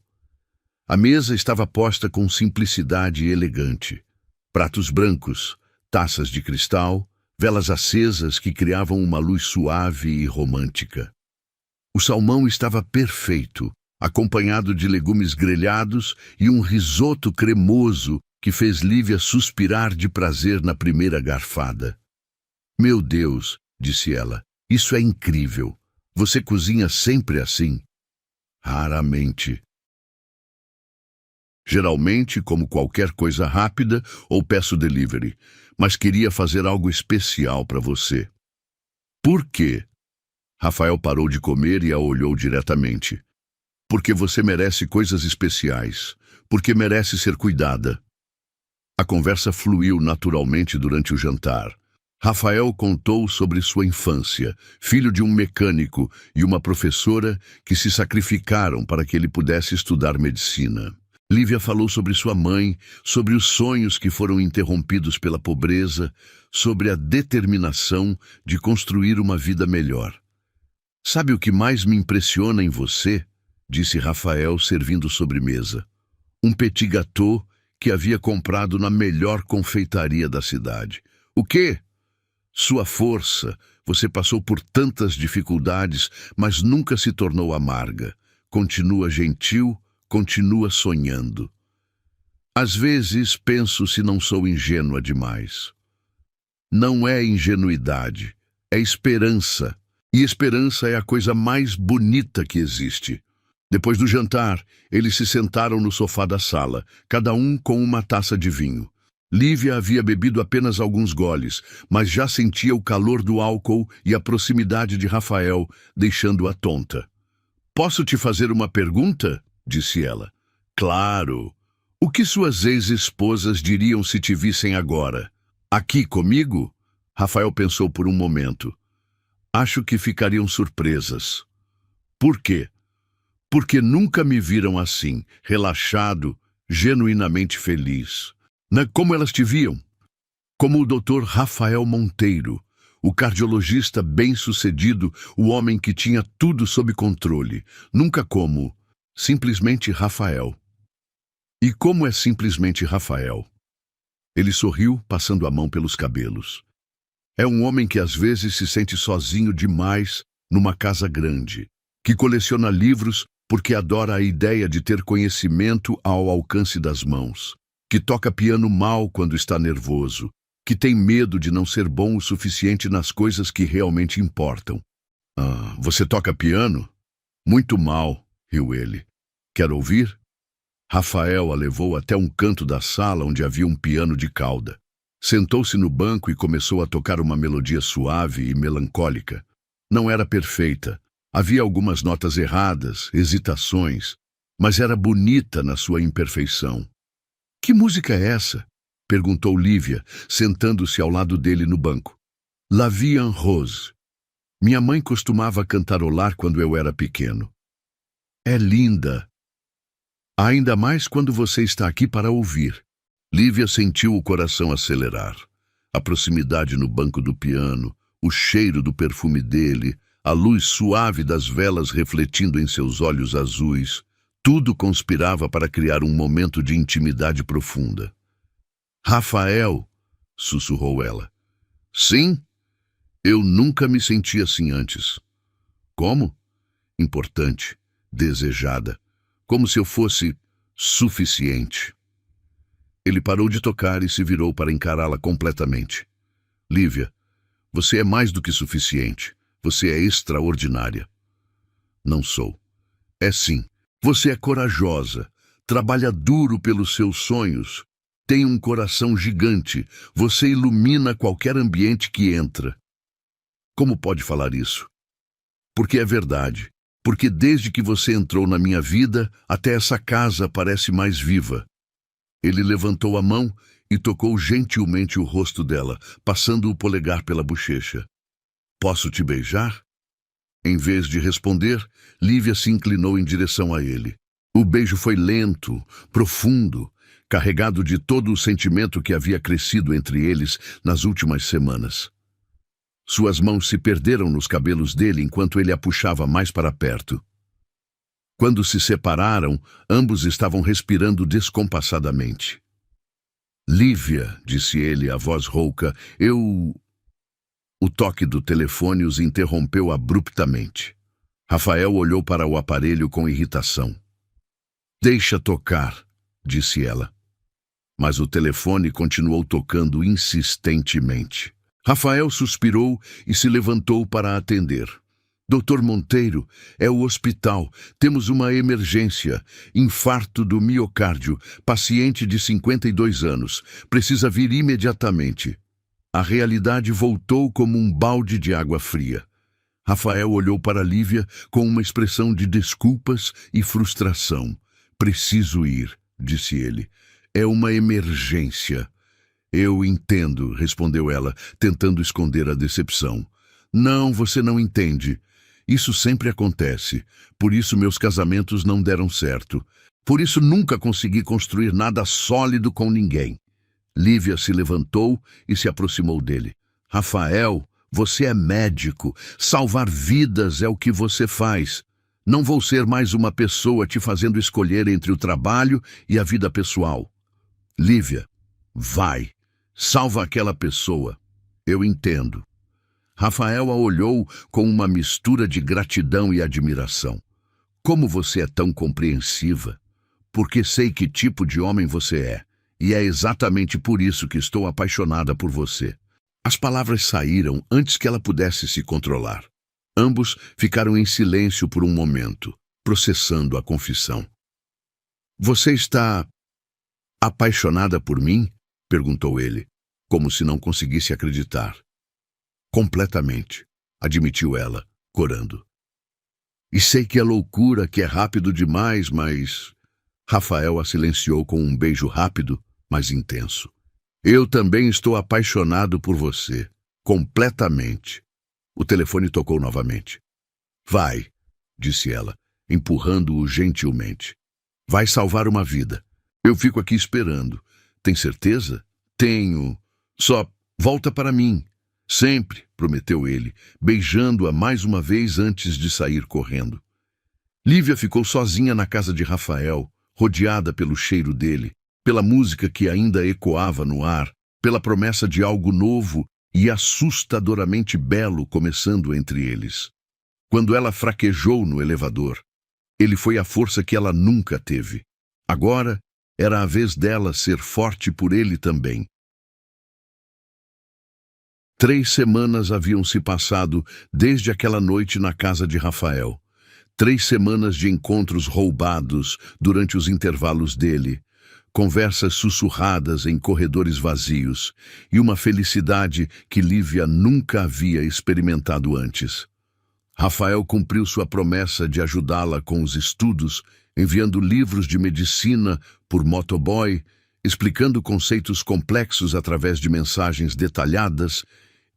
A mesa estava posta com simplicidade elegante. Pratos brancos, taças de cristal, velas acesas que criavam uma luz suave e romântica. O salmão estava perfeito, acompanhado de legumes grelhados e um risoto cremoso que fez Lívia suspirar de prazer na primeira garfada. Meu Deus, disse ela, isso é incrível. Você cozinha sempre assim? Raramente. Geralmente como qualquer coisa rápida ou peço delivery, mas queria fazer algo especial para você. Por quê? Rafael parou de comer e a olhou diretamente. Porque você merece coisas especiais, porque merece ser cuidada. A conversa fluiu naturalmente durante o jantar. Rafael contou sobre sua infância, filho de um mecânico e uma professora que se sacrificaram para que ele pudesse estudar medicina. Lívia falou sobre sua mãe, sobre os sonhos que foram interrompidos pela pobreza, sobre a determinação de construir uma vida melhor. Sabe o que mais me impressiona em você? Disse Rafael, servindo sobremesa. Um petit gâteau que havia comprado na melhor confeitaria da cidade. O quê? Sua força. Você passou por tantas dificuldades, mas nunca se tornou amarga. Continua gentil, continua sonhando. Às vezes penso se não sou ingênua demais. Não é ingenuidade, é esperança. E esperança é a coisa mais bonita que existe. Depois do jantar, eles se sentaram no sofá da sala, cada um com uma taça de vinho. Lívia havia bebido apenas alguns goles, mas já sentia o calor do álcool e a proximidade de Rafael, deixando-a tonta. Posso te fazer uma pergunta? Disse ela. Claro. O que suas ex-esposas diriam se te vissem agora? Aqui comigo? Rafael pensou por um momento. Acho que ficariam surpresas. Por quê? Porque nunca me viram assim, relaxado, genuinamente feliz. Como elas te viam? Como o Dr. Rafael Monteiro, o cardiologista bem-sucedido, o homem que tinha tudo sob controle. Nunca como simplesmente Rafael. E como é simplesmente Rafael? Ele sorriu, passando a mão pelos cabelos. É um homem que às vezes se sente sozinho demais numa casa grande, que coleciona livros porque adora a ideia de ter conhecimento ao alcance das mãos, que toca piano mal quando está nervoso, que tem medo de não ser bom o suficiente nas coisas que realmente importam. Ah, você toca piano? Muito mal, riu ele. Quer ouvir? Rafael a levou até um canto da sala onde havia um piano de cauda. Sentou-se no banco e começou a tocar uma melodia suave e melancólica. Não era perfeita. Havia algumas notas erradas, hesitações, mas era bonita na sua imperfeição. Que música é essa? Perguntou Lívia, sentando-se ao lado dele no banco. La Vie en Rose. Minha mãe costumava cantarolar quando eu era pequeno. É linda. Ainda mais quando você está aqui para ouvir. Lívia sentiu o coração acelerar. A proximidade no banco do piano, o cheiro do perfume dele, a luz suave das velas refletindo em seus olhos azuis, tudo conspirava para criar um momento de intimidade profunda. Rafael, sussurrou ela. Sim, eu nunca me senti assim antes. Como? Importante, desejada, como se eu fosse suficiente. Ele parou de tocar e se virou para encará-la completamente. Lívia, você é mais do que suficiente. Você é extraordinária. Não sou. É sim. Você é corajosa. Trabalha duro pelos seus sonhos. Tem um coração gigante. Você ilumina qualquer ambiente que entra. Como pode falar isso? Porque é verdade. Porque desde que você entrou na minha vida, até essa casa parece mais viva. Ele levantou a mão e tocou gentilmente o rosto dela, passando o polegar pela bochecha. Posso te beijar? Em vez de responder, Lívia se inclinou em direção a ele. O beijo foi lento, profundo, carregado de todo o sentimento que havia crescido entre eles nas últimas semanas. Suas mãos se perderam nos cabelos dele enquanto ele a puxava mais para perto. Quando se separaram, ambos estavam respirando descompassadamente. Lívia, disse ele, a voz rouca, eu O toque do telefone os interrompeu abruptamente. Rafael olhou para o aparelho com irritação. "Deixa tocar", disse ela. Mas o telefone continuou tocando insistentemente. Rafael suspirou e se levantou para atender. "Doutor Monteiro, é o hospital. Temos uma emergência. Infarto do miocárdio. Paciente de 52 anos. Precisa vir imediatamente." A realidade voltou como um balde de água fria. Rafael olhou para Lívia com uma expressão de desculpas e frustração. "Preciso ir", disse ele. "É uma emergência." "Eu entendo", respondeu ela, tentando esconder a decepção. "Não, você não entende. Isso sempre acontece. Por isso meus casamentos não deram certo. Por isso nunca consegui construir nada sólido com ninguém." Lívia se levantou e se aproximou dele. "Rafael, você é médico. Salvar vidas é o que você faz. Não vou ser mais uma pessoa te fazendo escolher entre o trabalho e a vida pessoal. Lívia, vai. Salva aquela pessoa." "Eu entendo." Rafael a olhou com uma mistura de gratidão e admiração. "Como você é tão compreensiva. Porque sei que tipo de homem você é. E é exatamente por isso que estou apaixonada por você." As palavras saíram antes que ela pudesse se controlar. Ambos ficaram em silêncio por um momento, processando a confissão. "Você está apaixonada por mim?" perguntou ele, como se não conseguisse acreditar. "Completamente", admitiu ela, corando. "E sei que é loucura, que é rápido demais, mas..." Rafael a silenciou com um beijo rápido, mas intenso. "Eu também estou apaixonado por você. Completamente." O telefone tocou novamente. "Vai", disse ela, empurrando-o gentilmente. "Vai salvar uma vida. Eu fico aqui esperando. Tem certeza?" "Tenho. Só volta para mim." "Sempre", prometeu ele, beijando-a mais uma vez antes de sair correndo. Lívia ficou sozinha na casa de Rafael, rodeada pelo cheiro dele, pela música que ainda ecoava no ar, pela promessa de algo novo e assustadoramente belo começando entre eles. Quando ela fraquejou no elevador, ele foi a força que ela nunca teve. Agora era a vez dela ser forte por ele também. 3 semanas haviam se passado desde aquela noite na casa de Rafael. 3 semanas de encontros roubados durante os intervalos dele, conversas sussurradas em corredores vazios e uma felicidade que Lívia nunca havia experimentado antes. Rafael cumpriu sua promessa de ajudá-la com os estudos, enviando livros de medicina por motoboy, explicando conceitos complexos através de mensagens detalhadas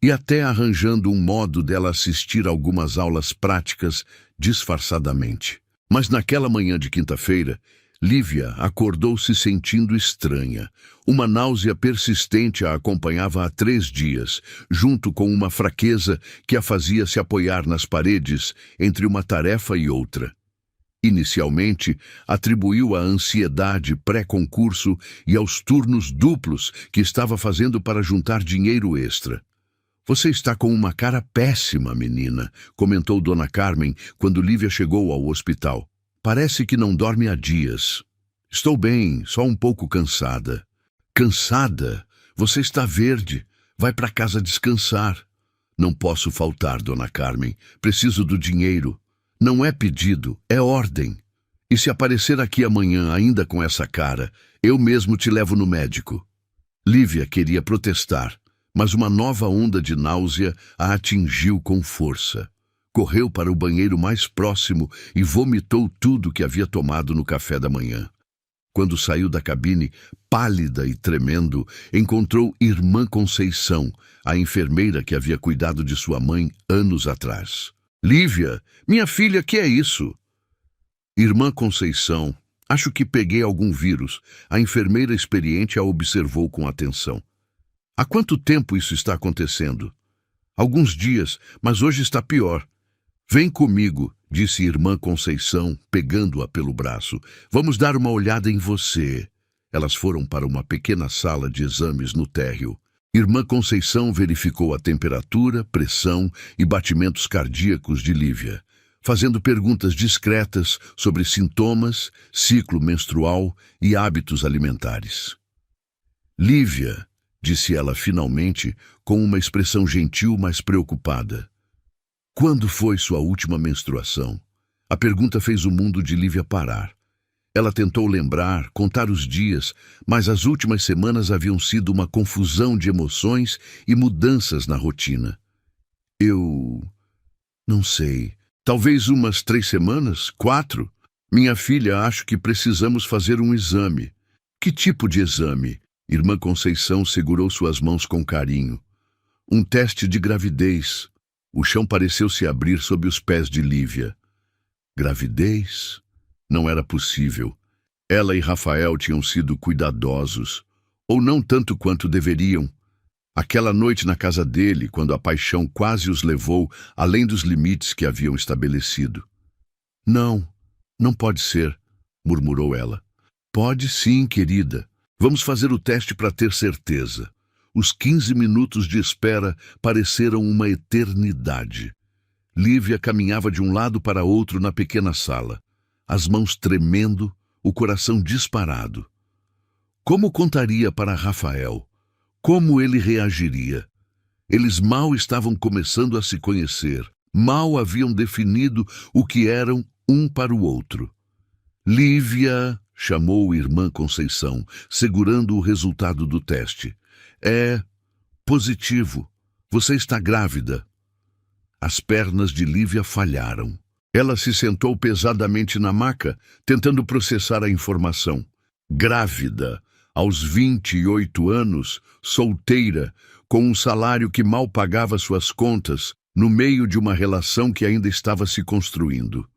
e até arranjando um modo dela assistir algumas aulas práticas disfarçadamente. Mas naquela manhã de quinta-feira, Lívia acordou se sentindo estranha. Uma náusea persistente a acompanhava há 3 dias, junto com uma fraqueza que a fazia se apoiar nas paredes entre uma tarefa e outra. Inicialmente, atribuiu à ansiedade pré-concurso e aos turnos duplos que estava fazendo para juntar dinheiro extra. "Você está com uma cara péssima, menina", comentou Dona Carmen quando Lívia chegou ao hospital. "Parece que não dorme há dias." "Estou bem, só um pouco cansada." "Cansada? Você está verde. Vai para casa descansar." "Não posso faltar, Dona Carmen. Preciso do dinheiro." "Não é pedido, é ordem. E se aparecer aqui amanhã ainda com essa cara, eu mesmo te levo no médico." Lívia queria protestar, mas uma nova onda de náusea a atingiu com força. Correu para o banheiro mais próximo e vomitou tudo que havia tomado no café da manhã. Quando saiu da cabine, pálida e tremendo, encontrou Irmã Conceição, a enfermeira que havia cuidado de sua mãe anos atrás. "Lívia, minha filha, que é isso?" "Irmã Conceição, acho que peguei algum vírus." A enfermeira experiente a observou com atenção. "Há quanto tempo isso está acontecendo?" "Alguns dias, mas hoje está pior." "Vem comigo", disse Irmã Conceição, pegando-a pelo braço. "Vamos dar uma olhada em você." Elas foram para uma pequena sala de exames no térreo. Irmã Conceição verificou a temperatura, pressão e batimentos cardíacos de Lívia, fazendo perguntas discretas sobre sintomas, ciclo menstrual e hábitos alimentares. Lívia, disse ela finalmente, com uma expressão gentil, mas preocupada. Quando foi sua última menstruação? A pergunta fez o mundo de Lívia parar. Ela tentou lembrar, contar os dias, mas as últimas semanas haviam sido uma confusão de emoções e mudanças na rotina. Eu não sei. Talvez umas 3 semanas? 4? Minha filha, acho que precisamos fazer um exame. Que tipo de exame? Irmã Conceição segurou suas mãos com carinho. Um teste de gravidez. O chão pareceu se abrir sob os pés de Lívia. Gravidez? Não era possível. Ela e Rafael tinham sido cuidadosos, ou não tanto quanto deveriam. Aquela noite na casa dele, quando a paixão quase os levou além dos limites que haviam estabelecido. Não, não pode ser, murmurou ela. Pode sim, querida. Vamos fazer o teste para ter certeza. Os 15 minutos de espera pareceram uma eternidade. Lívia caminhava de um lado para outro na pequena sala, as mãos tremendo, o coração disparado. Como contaria para Rafael? Como ele reagiria? Eles mal estavam começando a se conhecer, mal haviam definido o que eram um para o outro. Lívia, chamou Irmã Conceição, segurando o resultado do teste. É positivo. Você está grávida. As pernas de Lívia falharam. Ela se sentou pesadamente na maca, tentando processar a informação. Grávida, aos 28 anos, solteira, com um salário que mal pagava suas contas, no meio de uma relação que ainda estava se construindo.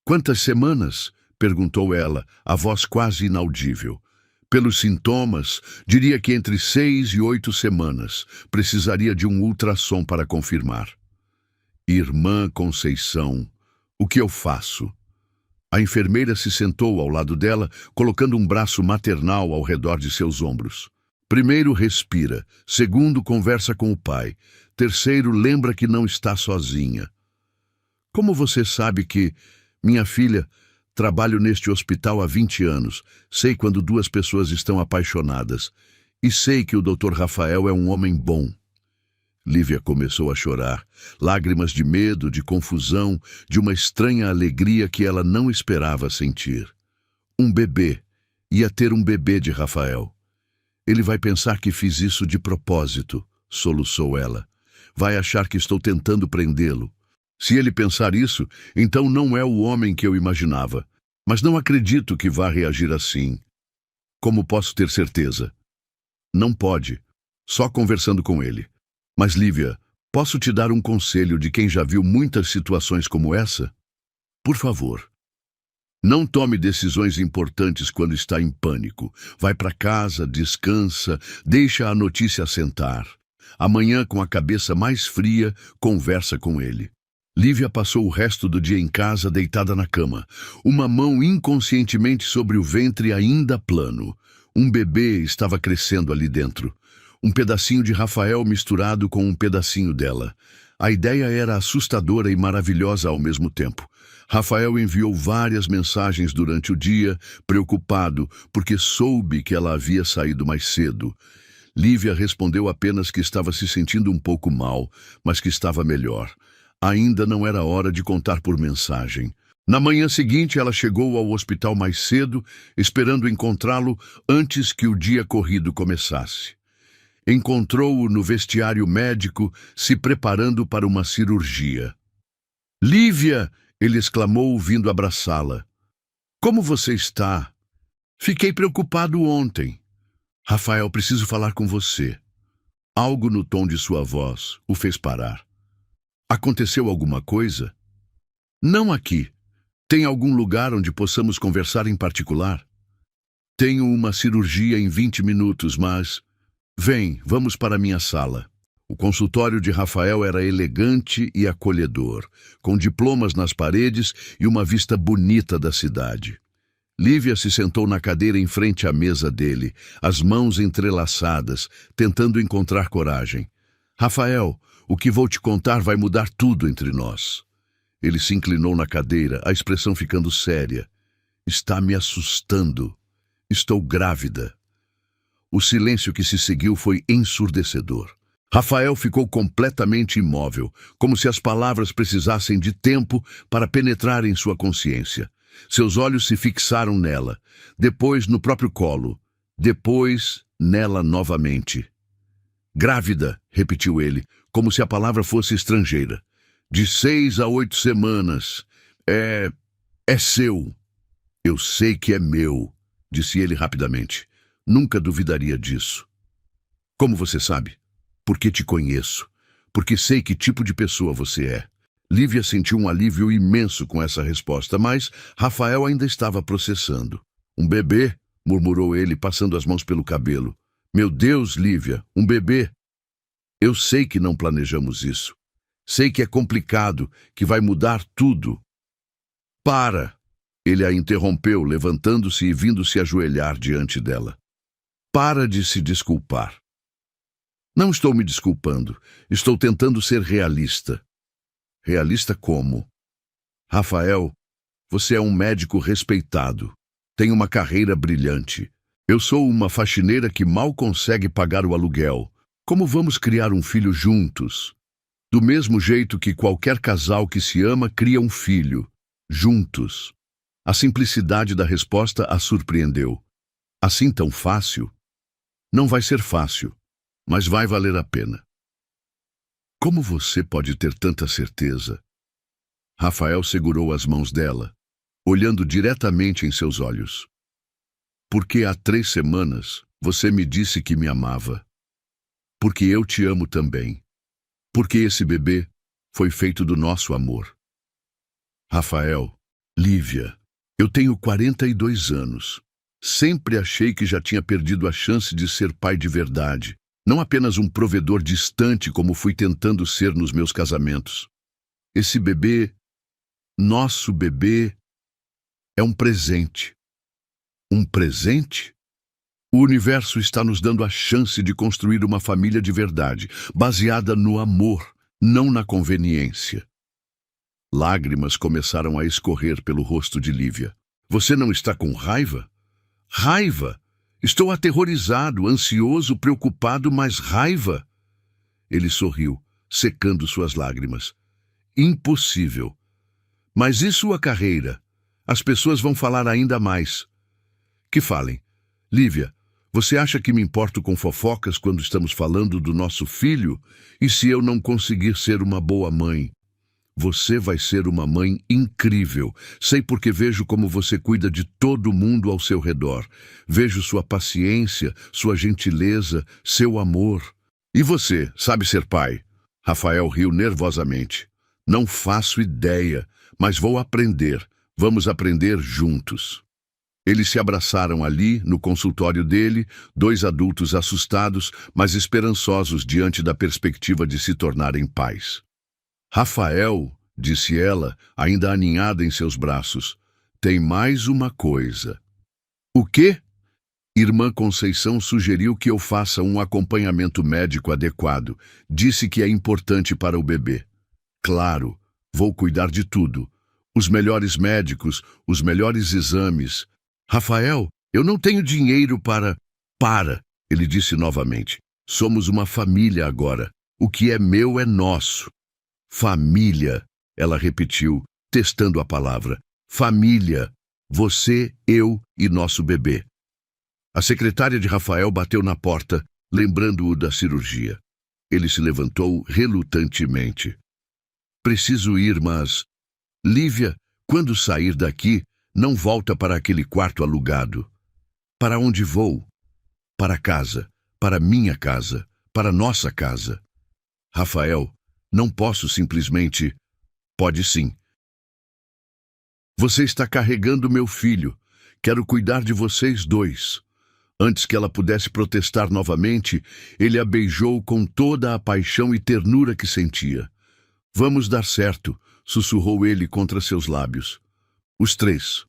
Quantas semanas? Perguntou ela, a voz quase inaudível. Pelos sintomas, diria que entre 6 e 8 semanas. Precisaria de um ultrassom para confirmar. Irmã Conceição, o que eu faço? A enfermeira se sentou ao lado dela, colocando um braço maternal ao redor de seus ombros. Primeiro, respira. Segundo, conversa com o pai. Terceiro, lembra que não está sozinha. Como você sabe que, minha filha, trabalho neste hospital há 20 anos. Sei quando 2 pessoas estão apaixonadas. E sei que o Dr. Rafael é um homem bom. Lívia começou a chorar, lágrimas de medo, de confusão, de uma estranha alegria que ela não esperava sentir. Um bebê. Ia ter um bebê de Rafael. Ele vai pensar que fiz isso de propósito, soluçou ela. Vai achar que estou tentando prendê-lo. Se ele pensar isso, então não é o homem que eu imaginava. Mas não acredito que vá reagir assim. Como posso ter certeza? Não pode. Só conversando com ele. Mas, Lívia, posso te dar um conselho de quem já viu muitas situações como essa? Por favor. Não tome decisões importantes quando está em pânico. Vai para casa, descansa, deixa a notícia assentar. Amanhã, com a cabeça mais fria, conversa com ele. Lívia passou o resto do dia em casa, deitada na cama, uma mão inconscientemente sobre o ventre ainda plano. Um bebê estava crescendo ali dentro. Um pedacinho de Rafael misturado com um pedacinho dela. A ideia era assustadora e maravilhosa ao mesmo tempo. Rafael enviou várias mensagens durante o dia, preocupado, porque soube que ela havia saído mais cedo. Lívia respondeu apenas que estava se sentindo um pouco mal, mas que estava melhor. Ainda não era hora de contar por mensagem. Na manhã seguinte, ela chegou ao hospital mais cedo, esperando encontrá-lo antes que o dia corrido começasse. Encontrou-o no vestiário médico, se preparando para uma cirurgia. Lívia! Ele exclamou, vindo abraçá-la. Como você está? Fiquei preocupado ontem. Rafael, preciso falar com você. Algo no tom de sua voz o fez parar. Aconteceu alguma coisa? Não aqui. Tem algum lugar onde possamos conversar em particular? Tenho uma cirurgia em 20 minutos, mas... Vem, vamos para minha sala. O consultório de Rafael era elegante e acolhedor, com diplomas nas paredes e uma vista bonita da cidade. Lívia se sentou na cadeira em frente à mesa dele, as mãos entrelaçadas, tentando encontrar coragem. Rafael, o que vou te contar vai mudar tudo entre nós. Ele se inclinou na cadeira, a expressão ficando séria. Está me assustando. Estou grávida. O silêncio que se seguiu foi ensurdecedor. Rafael ficou completamente imóvel, como se as palavras precisassem de tempo para penetrar em sua consciência. Seus olhos se fixaram nela, depois no próprio colo, depois nela novamente. Grávida, repetiu ele, como se a palavra fosse estrangeira. De 6 a 8 semanas. É seu. Eu sei que é meu, disse ele rapidamente. Nunca duvidaria disso. Como você sabe? Porque te conheço. Porque sei que tipo de pessoa você é. Lívia sentiu um alívio imenso com essa resposta, mas Rafael ainda estava processando. Um bebê? Murmurou ele, passando as mãos pelo cabelo. Meu Deus, Lívia, um bebê? Eu sei que não planejamos isso. Sei que é complicado, que vai mudar tudo. Para! Ele a interrompeu, levantando-se e vindo se ajoelhar diante dela. Para de se desculpar. Não estou me desculpando. Estou tentando ser realista. Realista como? Rafael, você é um médico respeitado. Tem uma carreira brilhante. Eu sou uma faxineira que mal consegue pagar o aluguel. Como vamos criar um filho juntos? Do mesmo jeito que qualquer casal que se ama cria um filho. Juntos. A simplicidade da resposta a surpreendeu. Assim tão fácil? Não vai ser fácil, mas vai valer a pena. Como você pode ter tanta certeza? Rafael segurou as mãos dela, olhando diretamente em seus olhos. Porque há 3 semanas você me disse que me amava. Porque eu te amo também. Porque esse bebê foi feito do nosso amor. Rafael, Lívia, eu tenho 42 anos. Sempre achei que já tinha perdido a chance de ser pai de verdade. Não apenas um provedor distante como fui tentando ser nos meus casamentos. Esse bebê, nosso bebê, é um presente. Um presente? O universo está nos dando a chance de construir uma família de verdade, baseada no amor, não na conveniência. Lágrimas começaram a escorrer pelo rosto de Lívia. Você não está com raiva? Raiva? Estou aterrorizado, ansioso, preocupado, mas raiva. Ele sorriu, secando suas lágrimas. Impossível. Mas e sua carreira? As pessoas vão falar ainda mais. Que falem. Lívia, você acha que me importo com fofocas quando estamos falando do nosso filho? E se eu não conseguir ser uma boa mãe? Você vai ser uma mãe incrível. Sei porque vejo como você cuida de todo mundo ao seu redor. Vejo sua paciência, sua gentileza, seu amor. E você, sabe ser pai? Rafael riu nervosamente. Não faço ideia, mas vou aprender. Vamos aprender juntos. Eles se abraçaram ali, no consultório dele, 2 adultos assustados, mas esperançosos diante da perspectiva de se tornarem pais. Rafael, disse ela, ainda aninhada em seus braços, tem mais uma coisa. O quê? Irmã Conceição sugeriu que eu faça um acompanhamento médico adequado. Disse que é importante para o bebê. Claro, vou cuidar de tudo. Os melhores médicos, os melhores exames. Rafael, eu não tenho dinheiro para... Para, ele disse novamente. Somos uma família agora. O que é meu é nosso. Família, ela repetiu, testando a palavra. Família, você, eu e nosso bebê. A secretária de Rafael bateu na porta, lembrando-o da cirurgia. Ele se levantou relutantemente. Preciso ir, mas... Lívia, quando sair daqui, não volta para aquele quarto alugado. Para onde vou? Para casa, para minha casa, para nossa casa. Rafael, não posso simplesmente... Pode sim. Você está carregando meu filho. Quero cuidar de vocês 2. Antes que ela pudesse protestar novamente, ele a beijou com toda a paixão e ternura que sentia. Vamos dar certo, sussurrou ele contra seus lábios. Os 3.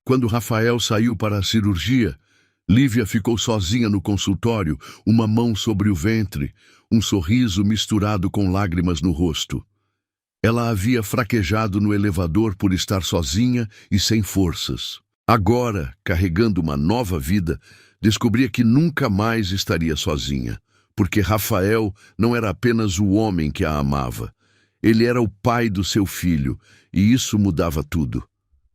Quando Rafael saiu para a cirurgia, Lívia ficou sozinha no consultório, uma mão sobre o ventre, um sorriso misturado com lágrimas no rosto. Ela havia fraquejado no elevador por estar sozinha e sem forças. Agora, carregando uma nova vida, descobria que nunca mais estaria sozinha, porque Rafael não era apenas o homem que a amava. Ele era o pai do seu filho, e isso mudava tudo.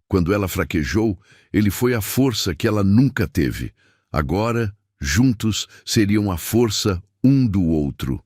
Quando ela fraquejou, ele foi a força que ela nunca teve. Agora, juntos, seriam a força um do outro.